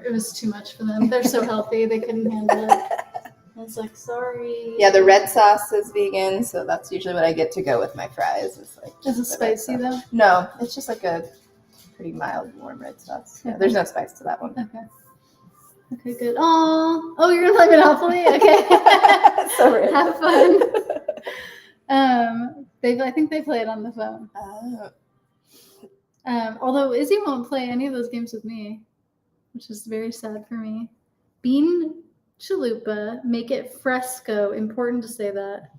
Speaker 1: It was too much for them. They're so healthy, they couldn't handle it. I was like, sorry.
Speaker 2: Yeah, the red sauce is vegan, so that's usually what I get to go with my fries. It's
Speaker 1: Is it
Speaker 2: the red
Speaker 1: spicy
Speaker 2: sauce.
Speaker 1: though?
Speaker 2: No, it's just a pretty mild, warm red sauce. Yeah, there's no spice to that one.
Speaker 1: Okay. Okay, good. Oh, you're gonna play Monopoly? Okay.
Speaker 2: So rude.
Speaker 1: Have fun. I think they play it on the phone. Although Izzy won't play any of those games with me, which is very sad for me. Bean chalupa, make it fresco. Important to say that.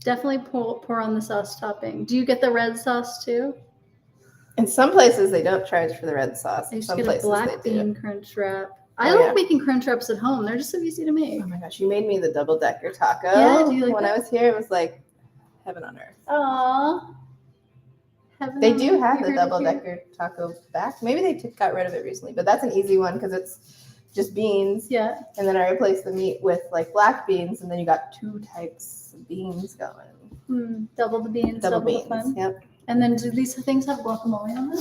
Speaker 1: Definitely pour on the sauce topping. Do you get the red sauce too?
Speaker 2: In some places, they don't charge for the red sauce.
Speaker 1: I
Speaker 2: In
Speaker 1: used
Speaker 2: some
Speaker 1: to get a
Speaker 2: places,
Speaker 1: black
Speaker 2: they do.
Speaker 1: bean crunch wrap. I
Speaker 2: Oh,
Speaker 1: like
Speaker 2: yeah.
Speaker 1: making crunch wraps at home. They're just so easy to make.
Speaker 2: Oh my gosh, you made me the double-decker taco.
Speaker 1: Yeah, do you like
Speaker 2: when
Speaker 1: that?
Speaker 2: I was here, it was like heaven on earth.
Speaker 1: Aww.
Speaker 2: They do have the double-decker taco back. Maybe they got rid of it recently, but that's an easy one because it's just beans.
Speaker 1: Yeah.
Speaker 2: And then I replaced the meat with black beans, and then you got 2 types of beans going.
Speaker 1: Double the beans,
Speaker 2: Double
Speaker 1: the
Speaker 2: beans.
Speaker 1: fun.
Speaker 2: Yep.
Speaker 1: And then do these things have guacamole on them?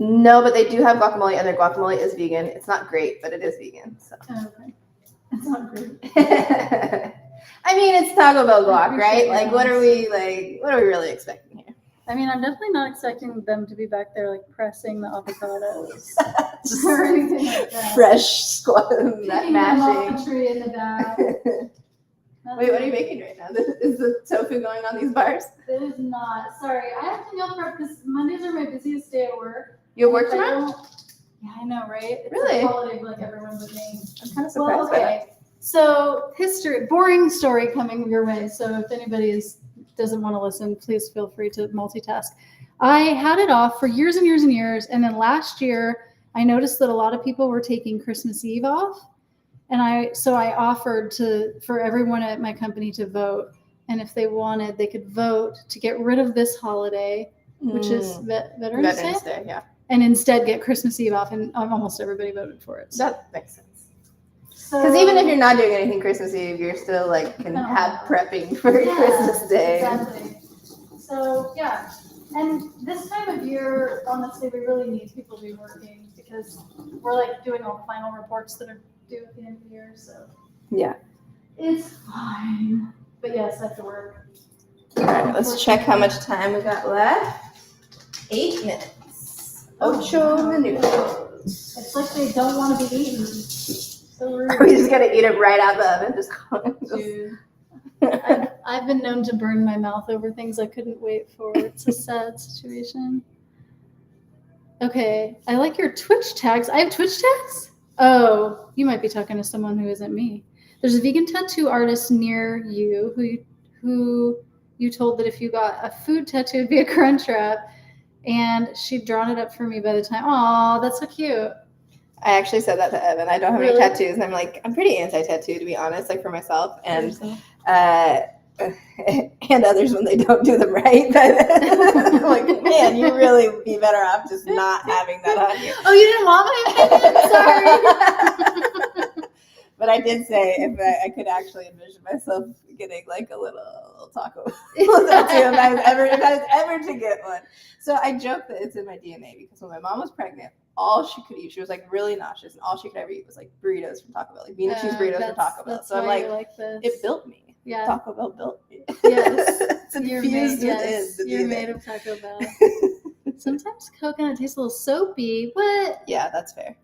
Speaker 2: No, but they do have guacamole, and their guacamole is vegan. It's not great, but it is vegan. So.
Speaker 1: Oh, okay. It's not great.
Speaker 2: I mean, it's Taco Bell guac,
Speaker 1: appreciate
Speaker 2: right?
Speaker 1: your
Speaker 2: What are we really expecting here?
Speaker 1: I mean, I'm definitely not expecting them to be back there like pressing the avocados
Speaker 2: Just
Speaker 1: or anything like that.
Speaker 2: fresh squat,
Speaker 1: Picking them off the
Speaker 2: mashing.
Speaker 1: tree in the back.
Speaker 2: Wait, what are you making right now? Is the tofu going on these bars?
Speaker 1: It is not. Sorry, I have to meal prep because Mondays are my busiest day at work.
Speaker 2: You have work
Speaker 1: If I
Speaker 2: tomorrow?
Speaker 1: don't- Yeah, I know, right? It's
Speaker 2: Really?
Speaker 1: a holiday for like everyone but me.
Speaker 2: I'm kind of surprised
Speaker 1: Well,
Speaker 2: by that.
Speaker 1: okay. So history, boring story coming your way. So if anybody doesn't want to listen, please feel free to multitask. I had it off for years and years and years, and then last year I noticed that a lot of people were taking Christmas Eve off, and I offered for everyone at my company to vote, and if they wanted, they could vote to get rid of this holiday, which is Veterans Day,
Speaker 2: Day, yeah.
Speaker 1: and instead get Christmas Eve off, and almost everybody voted for it. So,
Speaker 2: That makes sense. Because even if you're not doing anything Christmas Eve, you're still like can have prepping for Christmas Day.
Speaker 1: Exactly. So yeah, and this time of year, honestly, we really need people to be working because we're like doing all the final reports that are due at the end of the year. So
Speaker 2: Yeah.
Speaker 1: it's fine. But yes, I have to work.
Speaker 2: All right, let's check how much time we got left. 8 minutes. Ocho minutos.
Speaker 1: It's like they don't want to be eaten. So rude.
Speaker 2: Are we just gonna eat it right out the oven? Just
Speaker 1: Dude. I've been known to burn my mouth over things I couldn't wait for. It's a sad situation. Okay, I like your Twitch tags. I have Twitch tags? Oh, you might be talking to someone who isn't me. There's a vegan tattoo artist near you who you told that if you got a food tattoo, it'd be a crunch wrap. And she'd drawn it up for me by the time. Aw, that's so cute.
Speaker 2: I actually said that to Evan. I don't have
Speaker 1: Really?
Speaker 2: any tattoos, and I'm like, I'm pretty anti-tattoo to be honest, like for myself, and and others when they don't do them right. But I'm like, man, you really would be better off just not having that on you.
Speaker 1: Oh, you didn't want my opinion? Sorry.
Speaker 2: But I did say if I could actually envision myself getting like a little taco tattoo if I was ever to get one. So I joke that it's in my DNA because when my mom was pregnant, all she could eat, she was like really nauseous, and all she could ever eat was like burritos from Taco Bell, like bean and cheese burritos from Taco Bell. So I'm like,
Speaker 1: this.
Speaker 2: it built me.
Speaker 1: Yeah.
Speaker 2: Taco Bell built me.
Speaker 1: Yes.
Speaker 2: It's infused within the
Speaker 1: You're
Speaker 2: DNA.
Speaker 1: made of Taco Bell. Sometimes coconut tastes a little soapy. What?
Speaker 2: Yeah, that's fair.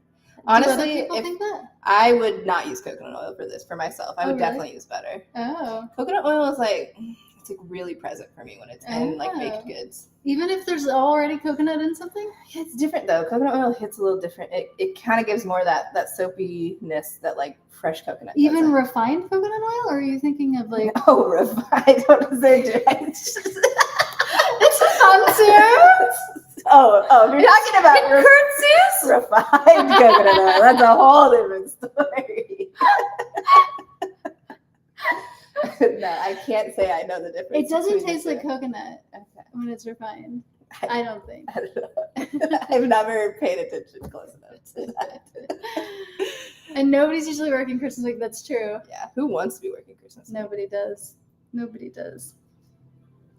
Speaker 1: Do other
Speaker 2: Honestly,
Speaker 1: people
Speaker 2: if
Speaker 1: think that?
Speaker 2: I would not use coconut oil for this for myself. I
Speaker 1: Oh,
Speaker 2: would
Speaker 1: really?
Speaker 2: definitely use butter.
Speaker 1: Oh.
Speaker 2: Coconut oil is like, it's like really present for me when it's in like
Speaker 1: Oh.
Speaker 2: baked goods.
Speaker 1: Even if there's already coconut in something?
Speaker 2: Yeah, it's different though. Coconut oil hits a little different. It kind of gives more that soapiness that like fresh coconut.
Speaker 1: Even
Speaker 2: doesn't.
Speaker 1: refined coconut oil? Or are you thinking of like
Speaker 2: No, refined. What is it?
Speaker 1: it's fancy?
Speaker 2: Oh, if you're talking about refined coconut oil, that's a whole different story. No, I can't say I know the difference.
Speaker 1: It doesn't
Speaker 2: between the
Speaker 1: taste like
Speaker 2: two.
Speaker 1: coconut
Speaker 2: Okay.
Speaker 1: when it's refined. I don't think.
Speaker 2: I don't know. I've never paid attention close enough to that.
Speaker 1: And nobody's usually working Christmas week. That's true.
Speaker 2: Yeah, who wants to be working Christmas?
Speaker 1: Nobody does. Nobody does.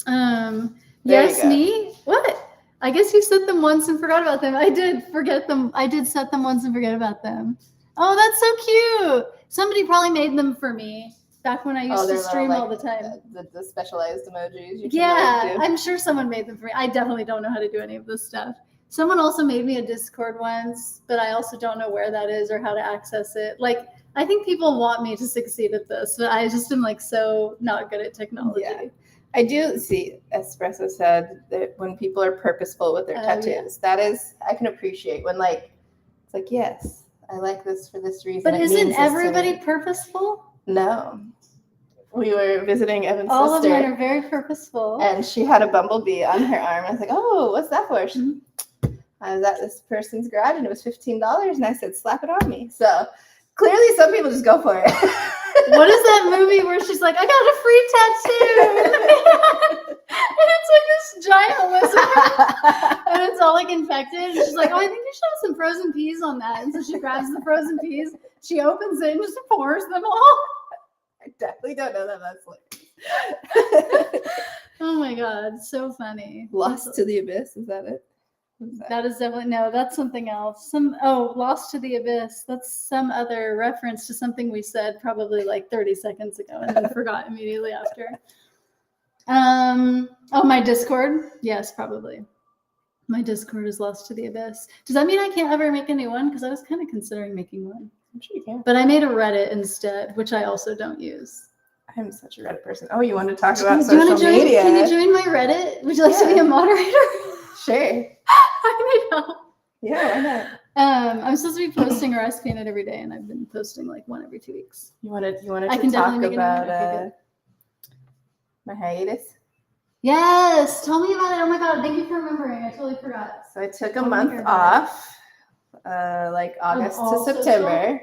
Speaker 2: There
Speaker 1: Yes,
Speaker 2: you go.
Speaker 1: me? What? I guess you set them once and forgot about them. I did forget them. I did set them once and forget about them. Oh, that's so cute. Somebody probably made them for me back when I used to
Speaker 2: they're
Speaker 1: stream
Speaker 2: little,
Speaker 1: all the time.
Speaker 2: The specialized emojis. You can
Speaker 1: Yeah,
Speaker 2: like, do.
Speaker 1: I'm sure someone made them for me. I definitely don't know how to do any of this stuff. Someone also made me a Discord once, but I also don't know where that is or how to access it. Like, I think people want me to succeed at this, but I just am like so not good at technology.
Speaker 2: Yeah. I do see, Espresso said that when people are purposeful with their
Speaker 1: Oh,
Speaker 2: tattoos, that is, I can appreciate when like, it's like, yes, I like this for this reason.
Speaker 1: But
Speaker 2: It
Speaker 1: isn't
Speaker 2: means this to
Speaker 1: everybody
Speaker 2: me.
Speaker 1: purposeful?
Speaker 2: No. We were visiting Evan's
Speaker 1: All of
Speaker 2: sister.
Speaker 1: mine are very purposeful.
Speaker 2: And she had a bumblebee on her arm. I was like, oh, what's that for?
Speaker 1: Mhm.
Speaker 2: I was at this person's garage and it was $15. And I said, slap it on me. So clearly some people just go for it.
Speaker 1: What is that movie where she's like, I got a free tattoo? And it's like this giant lizard. And it's all like infected. And she's like, oh, I think you should have some frozen peas on that. And so she grabs the frozen peas, she opens it and just pours them all.
Speaker 2: I definitely don't know that that's like.
Speaker 1: Oh my God, so funny.
Speaker 2: Lost to the Abyss, is that it? What's that?
Speaker 1: That is definitely, no, that's something else. Lost to the Abyss. That's some other reference to something we said probably like 30 seconds ago and then forgot immediately after. Oh, my Discord? Yes, probably. My Discord is lost to the abyss. Does that mean I can't ever make a new one? Because I was kind of considering making one.
Speaker 2: I'm sure you can.
Speaker 1: But I made a Reddit instead, which I also don't use.
Speaker 2: I'm such a Reddit person. Oh, you want to talk
Speaker 1: Do
Speaker 2: about
Speaker 1: you
Speaker 2: social
Speaker 1: wanna join,
Speaker 2: media?
Speaker 1: Can you join my Reddit? Would you like to be
Speaker 2: Yeah.
Speaker 1: a moderator?
Speaker 2: Sure.
Speaker 1: I know.
Speaker 2: Yeah, why not?
Speaker 1: I'm supposed to be posting a recipe in it every day, and I've been posting like one every 2 weeks.
Speaker 2: You wanted
Speaker 1: I
Speaker 2: to
Speaker 1: can
Speaker 2: talk
Speaker 1: definitely make it
Speaker 2: about
Speaker 1: okay, good.
Speaker 2: my hiatus?
Speaker 1: Yes, tell me about it. Oh my god, thank you for remembering. I totally forgot.
Speaker 2: So I took a
Speaker 1: Tell me
Speaker 2: month
Speaker 1: about it.
Speaker 2: off, like August to
Speaker 1: all
Speaker 2: September.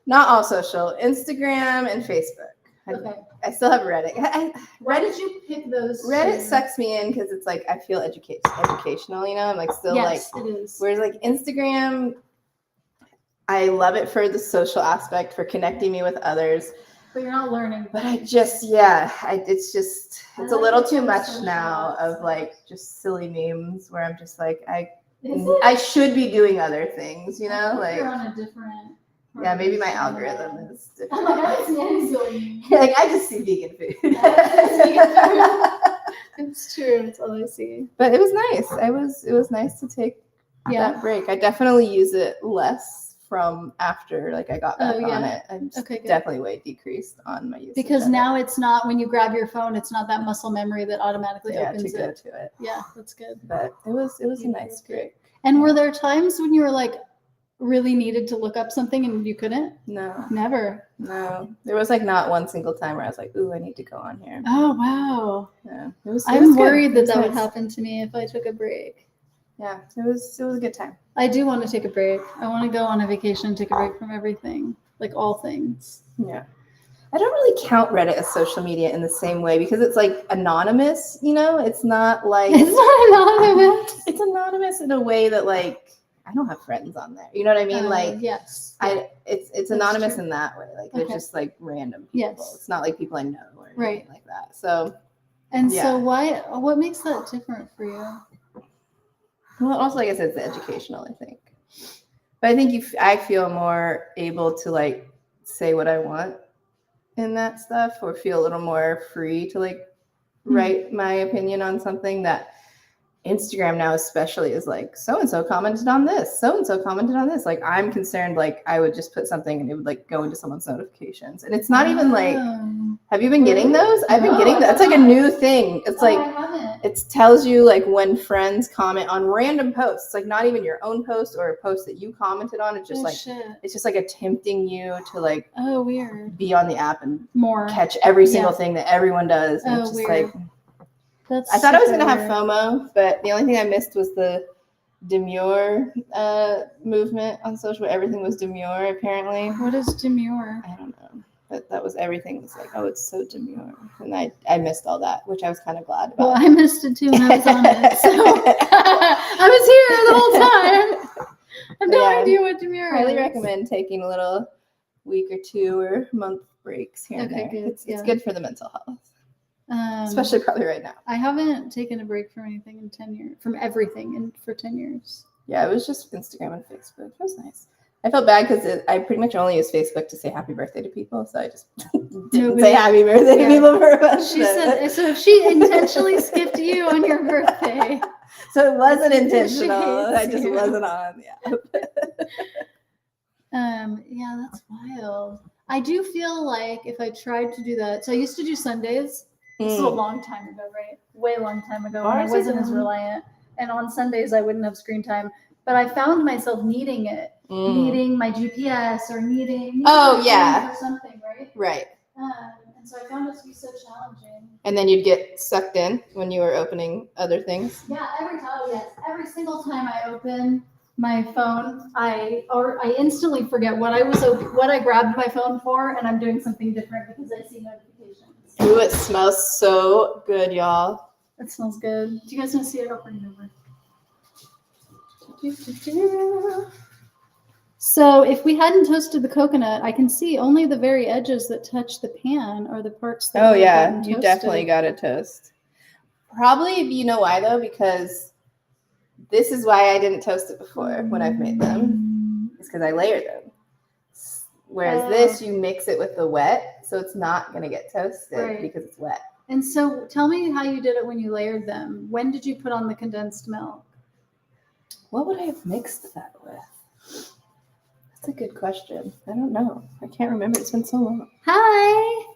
Speaker 2: Not all social, Instagram and Facebook.
Speaker 1: Okay.
Speaker 2: I still have Reddit.
Speaker 1: Why did you pick those?
Speaker 2: Reddit
Speaker 1: two?
Speaker 2: sucks me in because it's like I feel educational, you know. I'm like still
Speaker 1: Yes,
Speaker 2: like,
Speaker 1: it is.
Speaker 2: whereas like Instagram, I love it for the social aspect, for connecting me with others.
Speaker 1: But you're not learning.
Speaker 2: But it's a little too much
Speaker 1: social
Speaker 2: now of
Speaker 1: aspect.
Speaker 2: like just silly memes where I'm just like
Speaker 1: Is it?
Speaker 2: I should be doing other things, you know,
Speaker 1: I think
Speaker 2: like
Speaker 1: you're on a different.
Speaker 2: yeah, maybe my
Speaker 1: Instagram.
Speaker 2: algorithm is
Speaker 1: Oh my god,
Speaker 2: different.
Speaker 1: it's silly.
Speaker 2: Like I just see vegan food.
Speaker 1: It's true. It's all I see.
Speaker 2: But it was nice. It was nice to take
Speaker 1: Yeah.
Speaker 2: that break. I definitely use it less from after like I got back
Speaker 1: Oh,
Speaker 2: on
Speaker 1: yeah.
Speaker 2: it. I'm
Speaker 1: Okay, good.
Speaker 2: definitely way decreased on my use.
Speaker 1: Because
Speaker 2: of it.
Speaker 1: now it's not when you grab your phone, it's not that muscle memory that automatically
Speaker 2: yeah,
Speaker 1: opens
Speaker 2: to go
Speaker 1: it.
Speaker 2: to it.
Speaker 1: Yeah, that's good.
Speaker 2: But it was a
Speaker 1: You
Speaker 2: nice
Speaker 1: did.
Speaker 2: break.
Speaker 1: And were there times when you were like really needed to look up something and you couldn't?
Speaker 2: No.
Speaker 1: Never.
Speaker 2: No, there was like not one single time where I was like, "Ooh, I need to go on here."
Speaker 1: Oh wow.
Speaker 2: Yeah, it was.
Speaker 1: I'm worried
Speaker 2: It
Speaker 1: that
Speaker 2: was
Speaker 1: that would
Speaker 2: nice.
Speaker 1: happen to me if I took a break.
Speaker 2: Yeah, it was a good time.
Speaker 1: I do want to take a break. I want to go on a vacation, take a break from everything, like all things.
Speaker 2: Yeah, I don't really count Reddit as social media in the same way because it's like anonymous. You know, it's not like
Speaker 1: It's not anonymous.
Speaker 2: it's anonymous in a way that like I don't have friends on there. You know what I mean? Like
Speaker 1: yes.
Speaker 2: it's anonymous
Speaker 1: true.
Speaker 2: in that way. Like they're
Speaker 1: Okay.
Speaker 2: just like random people.
Speaker 1: Yes.
Speaker 2: It's not like people I know or anything
Speaker 1: Right.
Speaker 2: like that. So
Speaker 1: And
Speaker 2: Yeah.
Speaker 1: so what makes that different for you?
Speaker 2: well, also like I said, it's educational. I think, but I think I feel more able to like say what I want in that stuff, or feel a little more free to like write my opinion on something that. Instagram now especially is like so and so commented on this, so and so commented on this. Like I'm concerned, like I would just put something and it would like go into someone's notifications, and it's not even like. Have you been getting those? I've been
Speaker 1: No,
Speaker 2: getting
Speaker 1: I
Speaker 2: that. It's like a
Speaker 1: haven't.
Speaker 2: new thing. It's like
Speaker 1: I haven't.
Speaker 2: it tells you like when friends comment on random posts. It's like not even your own post or a post that you commented on. It's just like
Speaker 1: shit.
Speaker 2: it's just like attempting you to like
Speaker 1: Oh, weird.
Speaker 2: be on the app and
Speaker 1: More.
Speaker 2: catch every single
Speaker 1: Yeah.
Speaker 2: thing that everyone does. And
Speaker 1: Oh,
Speaker 2: it's just
Speaker 1: weird.
Speaker 2: like
Speaker 1: That's
Speaker 2: I thought I was
Speaker 1: super
Speaker 2: gonna have
Speaker 1: weird.
Speaker 2: FOMO, but the only thing I missed was the demure movement on social. Everything was demure apparently.
Speaker 1: What is demure?
Speaker 2: I don't know. But that was everything was like, oh, it's so demure. And I missed all that, which I was kind of glad about.
Speaker 1: Well, I missed it too when I was on it. So I was here the whole time. I have no
Speaker 2: Yeah.
Speaker 1: idea what demure
Speaker 2: highly
Speaker 1: is.
Speaker 2: recommend taking a little week or 2 or month breaks here and
Speaker 1: Okay,
Speaker 2: there.
Speaker 1: good,
Speaker 2: It's
Speaker 1: yeah.
Speaker 2: good for the mental health, especially probably right now.
Speaker 1: I haven't taken a break from anything in 10 years, from everything for 10 years.
Speaker 2: Yeah, it was just Instagram and Facebook. It was nice. I felt bad because I pretty much only use Facebook to say happy birthday to people, so I just didn't
Speaker 1: Nobody-
Speaker 2: say happy birthday to
Speaker 1: Yeah.
Speaker 2: people for a bunch.
Speaker 1: She said, so if she intentionally skipped you on your birthday.
Speaker 2: so it wasn't
Speaker 1: She
Speaker 2: intentional.
Speaker 1: hates
Speaker 2: I just
Speaker 1: you.
Speaker 2: wasn't on. Yeah.
Speaker 1: Yeah, that's wild. I do feel like if I tried to do that, so I used to do Sundays. This is a long time ago, right? Way long time ago when I
Speaker 2: Bars
Speaker 1: wasn't as
Speaker 2: ago.
Speaker 1: reliant. And on Sundays I wouldn't have screen time. But I found myself needing it, needing my GPS or needing
Speaker 2: Oh,
Speaker 1: my phone
Speaker 2: yeah.
Speaker 1: or something, right?
Speaker 2: Right.
Speaker 1: And so I found it to be so challenging.
Speaker 2: And then you'd get sucked in when you were opening other things.
Speaker 1: Yeah, every single time I open my phone, I instantly forget what I grabbed my phone for, and I'm doing something different because I see notifications.
Speaker 2: Ooh, it smells so good, y'all.
Speaker 1: That smells good. Do you guys want to see it? I'll bring it over. So if we hadn't toasted the coconut, I can see only the very edges that touch the pan are the parts that
Speaker 2: Oh
Speaker 1: we
Speaker 2: yeah,
Speaker 1: hadn't
Speaker 2: you
Speaker 1: toasted.
Speaker 2: definitely got to toast. Probably, you know why though? Because this is why I didn't toast it before when I've made them. It's because I layer them. Whereas
Speaker 1: Oh.
Speaker 2: this, you mix it with the wet, so it's not gonna get toasted
Speaker 1: Right.
Speaker 2: because it's wet.
Speaker 1: And so tell me how you did it when you layered them. When did you put on the condensed milk?
Speaker 2: What would I have mixed that with? That's a good question. I don't know. I can't remember. It's been so long.
Speaker 1: Hi.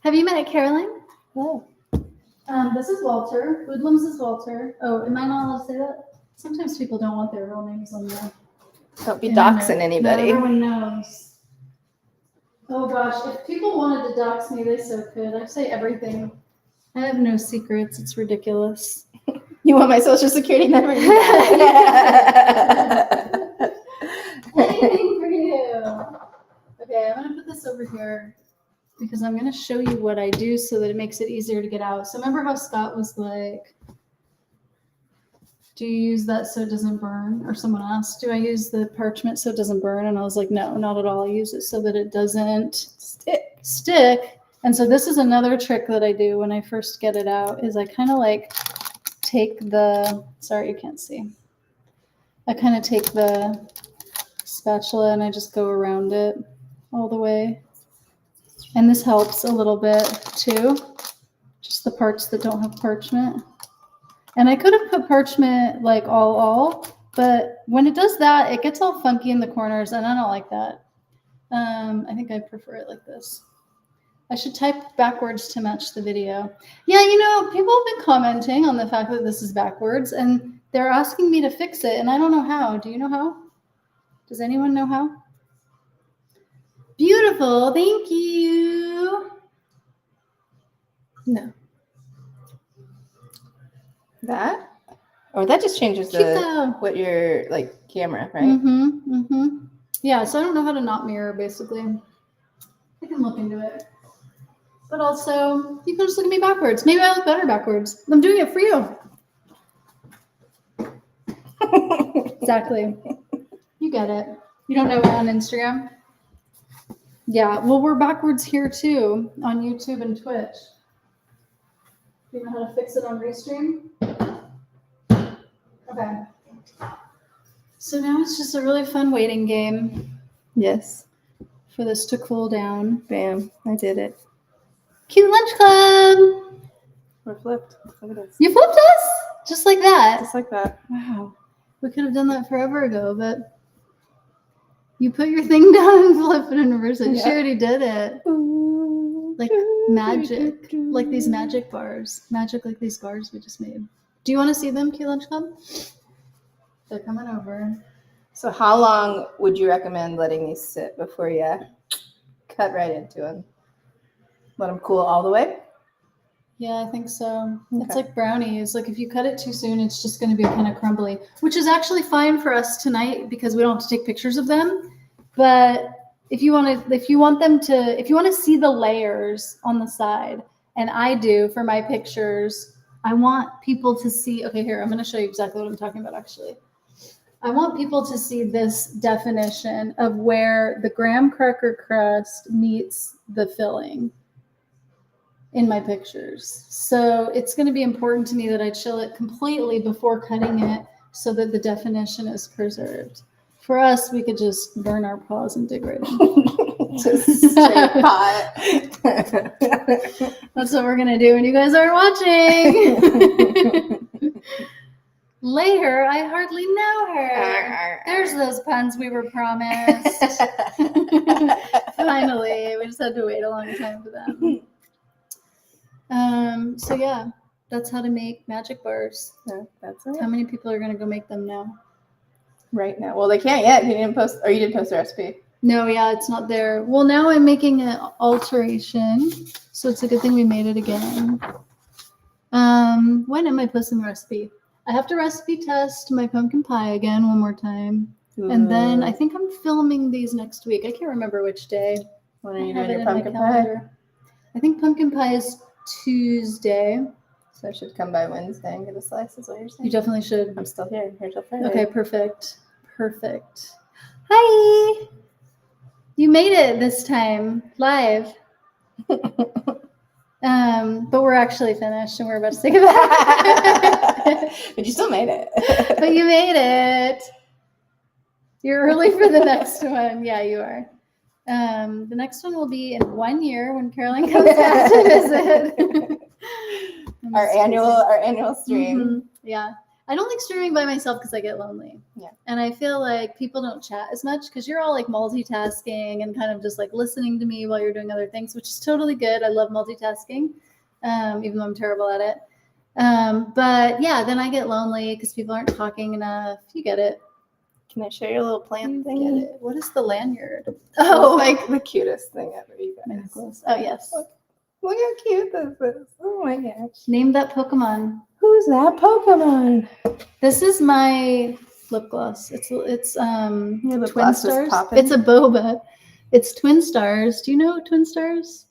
Speaker 1: Have you met Caroline?
Speaker 2: Hello.
Speaker 1: This is Walter. Woodlands is Walter. Oh, am I not allowed to say that? Sometimes people don't want their real names on there.
Speaker 2: Don't be
Speaker 1: Internet.
Speaker 2: doxing anybody.
Speaker 1: No, everyone knows. Oh gosh, if people wanted to dox me, they so could. I say everything. I have no secrets. It's ridiculous.
Speaker 2: You want my social security number?
Speaker 1: Anything for you. Okay, I'm gonna put this over here because I'm gonna show you what I do so that it makes it easier to get out. So remember how Scott was like, do you use that so it doesn't burn? Or someone asked, do I use the parchment so it doesn't burn? And I was like, no, not at all. I use it so that it doesn't stick. And so this is another trick that I do when I first get it out is I kind of like take the, sorry, you can't see. I kind of take the spatula and I just go around it all the way. And this helps a little bit too. Just the parts that don't have parchment. And I could have put parchment like all, but when it does that, it gets all funky in the corners and I don't like that. I think I prefer it like this. I should type backwards to match the video. Yeah, you know, people have been commenting on the fact that this is backwards and they're asking me to fix it and I don't know how. Do you know how? Does anyone know how? Beautiful, thank you.
Speaker 2: No. That? Or that just changes
Speaker 1: Keep that.
Speaker 2: what your like camera, right?
Speaker 1: Mm-hmm. Yeah, so I don't know how to not mirror basically. I can look into it. But also, you can just look at me backwards. Maybe I look better backwards. I'm doing it for you. Exactly. You get it. You don't know it on Instagram? Yeah, well, we're backwards here too on YouTube and Twitch. Do you know how to fix it on Restream? Okay. So now it's just a really fun waiting game
Speaker 2: Yes.
Speaker 1: for this to cool down.
Speaker 2: Bam. I did it.
Speaker 1: Cute Lunch Club!
Speaker 2: We're flipped. Look at this.
Speaker 1: You flipped us? Just like that.
Speaker 2: Just like that.
Speaker 1: Wow. We could have done that forever ago, but you put your thing down and flip it in reverse.
Speaker 2: Yeah.
Speaker 1: She already did it.
Speaker 2: Ooh,
Speaker 1: Like magic. Like these magic bars. Magic like these bars we just made. Do you want to see them, Cute Lunch Club? They're coming over.
Speaker 2: So how long would you recommend letting these sit before you cut right into them? Let them cool all the way?
Speaker 1: Yeah, I think so.
Speaker 2: Okay.
Speaker 1: It's like brownies. Like if you cut it too soon, it's just going to be kind of crumbly, which is actually fine for us tonight because we don't have to take pictures of them. But if you want to see the layers on the side, and I do for my pictures, I want people to see. Okay, here, I'm going to show you exactly what I'm talking about actually. I want people to see this definition of where the graham cracker crust meets the filling in my pictures. So it's going to be important to me that I chill it completely before cutting it so that the definition is preserved. For us, we could just burn our paws and dig right in.
Speaker 2: Just straight pot.
Speaker 1: That's what we're going to do when you guys aren't watching. Later, I hardly know her. There's those puns we were promised. Finally, we just had to wait a long time for them. So yeah, that's how to make magic bars.
Speaker 2: Yeah, that's it.
Speaker 1: How many people are going to go make them now?
Speaker 2: Right now. Well, they can't yet. You didn't post, or you did post the recipe.
Speaker 1: No, yeah, it's not there. Well, now I'm making an alteration, so it's a good thing we made it again. When am I posting the recipe? I have to recipe test my pumpkin pie again one more time. And then I think I'm filming these next week. I can't remember which day.
Speaker 2: When are you
Speaker 1: I have
Speaker 2: doing
Speaker 1: it
Speaker 2: your
Speaker 1: in my
Speaker 2: pumpkin pie?
Speaker 1: calendar. I think pumpkin pie is Tuesday.
Speaker 2: So I should come by Wednesday and get a slice, is what you're saying?
Speaker 1: You definitely should.
Speaker 2: I'm still here. Here till Friday.
Speaker 1: Okay, perfect. Perfect. Hi. You made it this time, live. But we're actually finished and we're about to say goodbye.
Speaker 2: But you still made it.
Speaker 1: But you made it. You're early for the next one. Yeah, you are. The next one will be in 1 year when Caroline comes back to visit. I'm
Speaker 2: Our
Speaker 1: just
Speaker 2: annual
Speaker 1: teasing.
Speaker 2: stream.
Speaker 1: Mhm. Yeah. I don't like streaming by myself because I get lonely.
Speaker 2: Yeah.
Speaker 1: And I feel like people don't chat as much because you're all like multitasking and kind of just like listening to me while you're doing other things, which is totally good. I love multitasking, even though I'm terrible at it. But yeah, then I get lonely because people aren't talking enough. You get it.
Speaker 2: Can I show your little plant
Speaker 1: You
Speaker 2: thing?
Speaker 1: get it. What is the lanyard?
Speaker 2: Oh, like the cutest thing ever, you
Speaker 1: My
Speaker 2: guys.
Speaker 1: necklace. Oh, yes.
Speaker 2: Look how cute this is. Oh my gosh.
Speaker 1: Name that Pokemon.
Speaker 2: Who's that Pokemon?
Speaker 1: This is my lip gloss. It's
Speaker 2: Your lip
Speaker 1: Twin
Speaker 2: gloss is
Speaker 1: Stars.
Speaker 2: popping.
Speaker 1: It's a boba. It's Twin Stars. Do you know Twin Stars?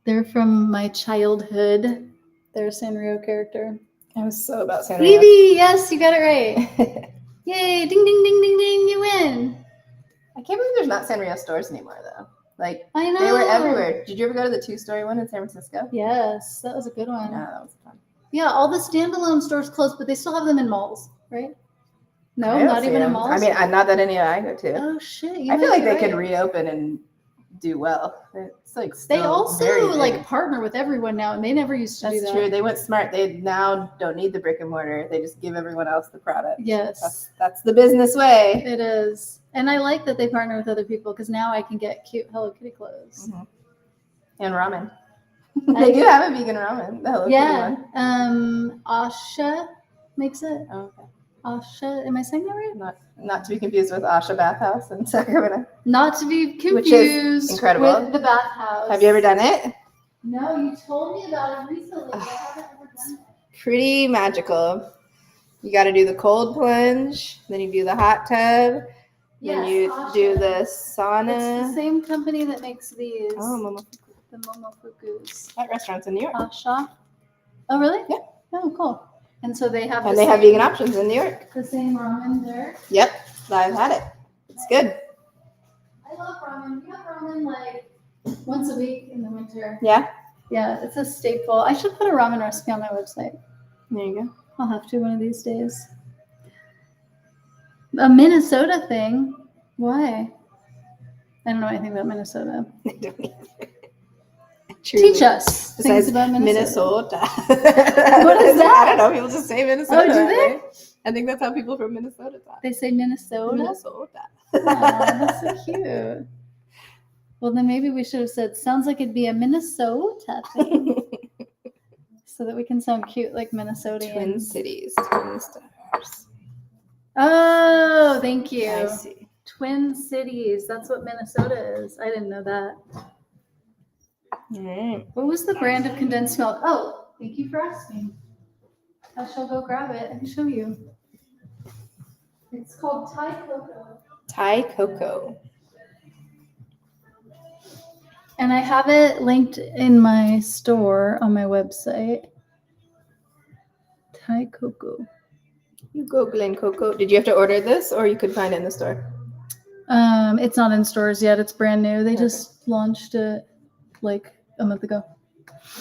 Speaker 1: They're from my childhood. They're a Sanrio character.
Speaker 2: I was so about Sanrio.
Speaker 1: Evie, yes, you got it right. Yay! Ding ding ding ding ding! You win.
Speaker 2: I can't believe there's not Sanrio stores anymore though. Like
Speaker 1: I know.
Speaker 2: they were everywhere. Did you ever go to the 2-story one in San Francisco?
Speaker 1: Yes, that was a good one.
Speaker 2: No, that was fun.
Speaker 1: Yeah, all the standalone stores closed, but they still have them in malls, right? No,
Speaker 2: I don't
Speaker 1: not
Speaker 2: see
Speaker 1: even in
Speaker 2: them.
Speaker 1: malls.
Speaker 2: I mean, not that any I go to.
Speaker 1: Oh shit! You
Speaker 2: I feel
Speaker 1: might
Speaker 2: like
Speaker 1: be
Speaker 2: they could
Speaker 1: right.
Speaker 2: reopen and do well. It's like
Speaker 1: They
Speaker 2: still very
Speaker 1: also
Speaker 2: big.
Speaker 1: like partner with everyone now, and they never used to do
Speaker 2: That's
Speaker 1: that.
Speaker 2: true. They went smart. They now don't need the brick and mortar. They just give everyone else the product.
Speaker 1: Yes,
Speaker 2: That's the business way.
Speaker 1: it is, and I like that they partner with other people because now I can get cute Hello Kitty clothes.
Speaker 2: Mhm. And ramen. They do have a vegan ramen. The Hello Kitty
Speaker 1: Yeah,
Speaker 2: one.
Speaker 1: Asha makes it.
Speaker 2: Oh, okay.
Speaker 1: Asha, am I saying that right?
Speaker 2: Not to be confused with Asha Bathhouse in Sacramento.
Speaker 1: Not to be
Speaker 2: Which is
Speaker 1: confused
Speaker 2: incredible.
Speaker 1: with the bathhouse.
Speaker 2: Have you ever done it?
Speaker 1: No, you told me about it recently. But I haven't ever done it.
Speaker 2: Pretty magical. You got to do the cold plunge, then you do the hot tub, then you
Speaker 1: Asha.
Speaker 2: do the
Speaker 1: It's the
Speaker 2: sauna.
Speaker 1: same company that makes these.
Speaker 2: Oh, Momo.
Speaker 1: The Momofukus.
Speaker 2: That restaurant's in New York.
Speaker 1: Asha. Oh, really?
Speaker 2: Yeah.
Speaker 1: Oh, cool. And so they have
Speaker 2: And
Speaker 1: the
Speaker 2: they have
Speaker 1: same-
Speaker 2: vegan options in New York.
Speaker 1: The same ramen there.
Speaker 2: Yep, I've had it. It's good.
Speaker 1: I love ramen. We have ramen like once a week in the winter.
Speaker 2: Yeah,
Speaker 1: Yeah, it's a staple. I should put a ramen recipe on my website.
Speaker 2: there you go.
Speaker 1: I'll have to one of these days. A Minnesota thing. Why? I don't know anything about Minnesota.
Speaker 2: I don't either. Truly.
Speaker 1: Teach us things
Speaker 2: Besides
Speaker 1: about Minnesota.
Speaker 2: Minnesota.
Speaker 1: What is that?
Speaker 2: I don't know. People just say Minnesota.
Speaker 1: Oh, do they?
Speaker 2: right? I think that's how people from Minnesota talk.
Speaker 1: They say Minnesota.
Speaker 2: Minnesota.
Speaker 1: Aw, that's so cute. Well, then maybe we should have said, sounds like it'd be a Minnesota thing. So that we can sound cute like Minnesotians.
Speaker 2: Twin Cities, Twin Stars.
Speaker 1: Oh, thank you.
Speaker 2: I see.
Speaker 1: Twin Cities. That's what Minnesota is. I didn't know that.
Speaker 2: All right.
Speaker 1: What was the brand of condensed milk? Oh, thank you for asking. I shall go grab it and show you. It's called Thai Cocoa.
Speaker 2: Thai cocoa.
Speaker 1: And I have it linked in my store on my website. Thai Cocoa.
Speaker 2: You go, Glen Coco. Did you have to order this, or you could find it in the store?
Speaker 1: It's not in stores yet. It's brand new. They
Speaker 2: Okay.
Speaker 1: just launched it like a month ago.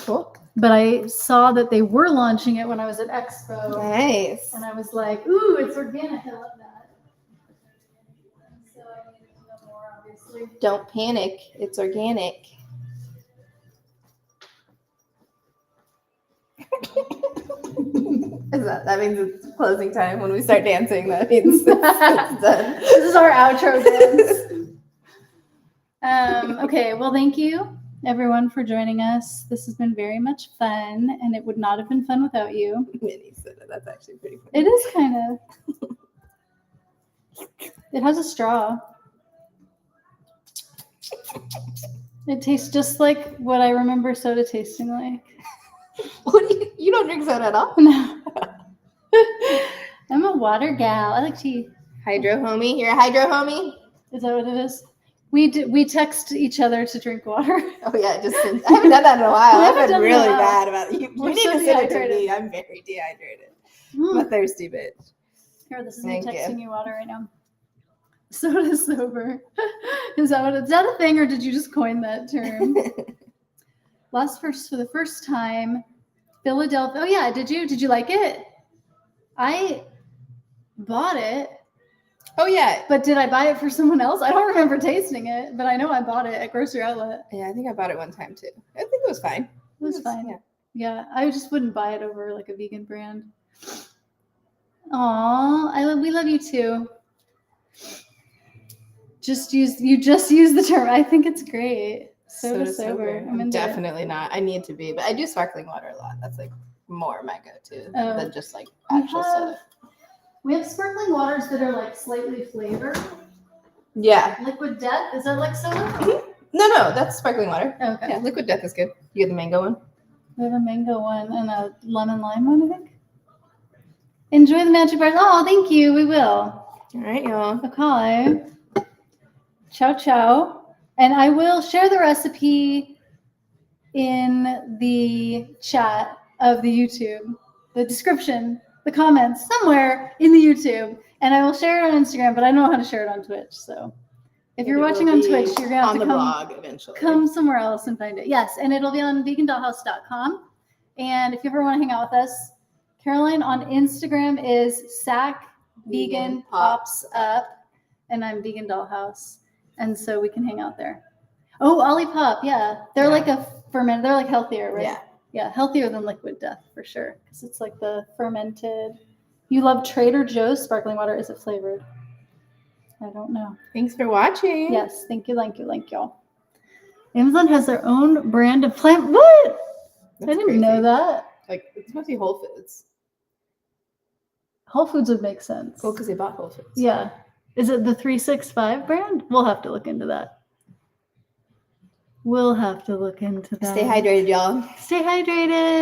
Speaker 2: Cool.
Speaker 1: But I saw that they were launching it when I was at Expo.
Speaker 2: Nice.
Speaker 1: And I was like, ooh, it's organic. I love that. So I needed to know more, obviously.
Speaker 2: Don't panic. It's organic. That means it's closing time. When we start dancing, that means it's done.
Speaker 1: This is our outro dance. Okay, well, thank you everyone for joining us. This has been very much fun, and it would not have been fun without you.
Speaker 2: Minnesota. That's actually pretty funny.
Speaker 1: It is kind of. It has a straw. It tastes just like what I remember soda tasting like.
Speaker 2: What do you don't drink soda at all?
Speaker 1: No. I'm a water gal. I like tea.
Speaker 2: Hydro homie. You're a hydro homie?
Speaker 1: Is that what it is? We text each other to drink water.
Speaker 2: Oh yeah, I haven't done that in a while.
Speaker 1: We
Speaker 2: I've
Speaker 1: haven't
Speaker 2: been
Speaker 1: done it in a
Speaker 2: really
Speaker 1: while.
Speaker 2: bad about it. You
Speaker 1: We're
Speaker 2: need
Speaker 1: so
Speaker 2: to send it to
Speaker 1: dehydrated.
Speaker 2: me. I'm very dehydrated. I'm a thirsty bitch.
Speaker 1: Here, this is me
Speaker 2: Thank you.
Speaker 1: texting you water right now. Soda sober. Is that a thing, or did you just coin that term? For the first time, Philadelphia. Oh yeah, did you like it? I bought it.
Speaker 2: Oh yeah.
Speaker 1: But did I buy it for someone else? I don't remember tasting it, but I know I bought it at Grocery Outlet.
Speaker 2: Yeah, I think I bought it one time too. I think it was fine.
Speaker 1: It was fine.
Speaker 2: Yeah.
Speaker 1: Yeah, I just wouldn't buy it over like a vegan brand. Aw, we love you too. You just use the term. I think it's great. Soda sober. I'm into it.
Speaker 2: definitely not. I need to be, but I do sparkling water a lot. That's like more my go-to
Speaker 1: Oh.
Speaker 2: than just like
Speaker 1: We
Speaker 2: actual soda.
Speaker 1: We have sparkling waters that are like slightly flavored.
Speaker 2: Yeah.
Speaker 1: Liquid Death, is that like soda?
Speaker 2: No, that's sparkling water.
Speaker 1: Okay.
Speaker 2: Yeah, Liquid Death is good. You get the mango one.
Speaker 1: We have a mango one and a lemon lime one, I think. Enjoy the magic bars. Oh, thank you. We will.
Speaker 2: All right, y'all.
Speaker 1: Okay. Ciao, ciao. And I will share the recipe in the chat of the YouTube, the description, the comments, somewhere in the YouTube. And I will share it on Instagram, but I don't know how to share it on Twitch. So if you're watching on Twitch, you're going to have
Speaker 2: on
Speaker 1: to
Speaker 2: the
Speaker 1: come,
Speaker 2: blog eventually.
Speaker 1: come somewhere else and find it. Yes, and it'll be on vegandollhouse.com. And if you ever want to hang out with us, Caroline on Instagram is Sac Vegan Pops Up, and I'm Vegan Dollhouse. And so we can hang out there. Oh, Olipop, yeah. They're like a ferment. They're like healthier, right?
Speaker 2: Yeah.
Speaker 1: Yeah, healthier than Liquid Death for sure. Because it's like the fermented. You love Trader Joe's sparkling water. Is it flavored? I don't know.
Speaker 2: Thanks for watching.
Speaker 1: Yes, thank you, y'all. Amazon has their own brand of plant. What?
Speaker 2: That's
Speaker 1: I didn't
Speaker 2: crazy.
Speaker 1: know that.
Speaker 2: Like it's mostly Whole Foods.
Speaker 1: Whole Foods would make sense.
Speaker 2: Well, because they bought Whole Foods.
Speaker 1: Yeah. Is it the 365 brand? We'll have to look into that. We'll have to look into that.
Speaker 2: Stay hydrated, y'all.
Speaker 1: Stay hydrated.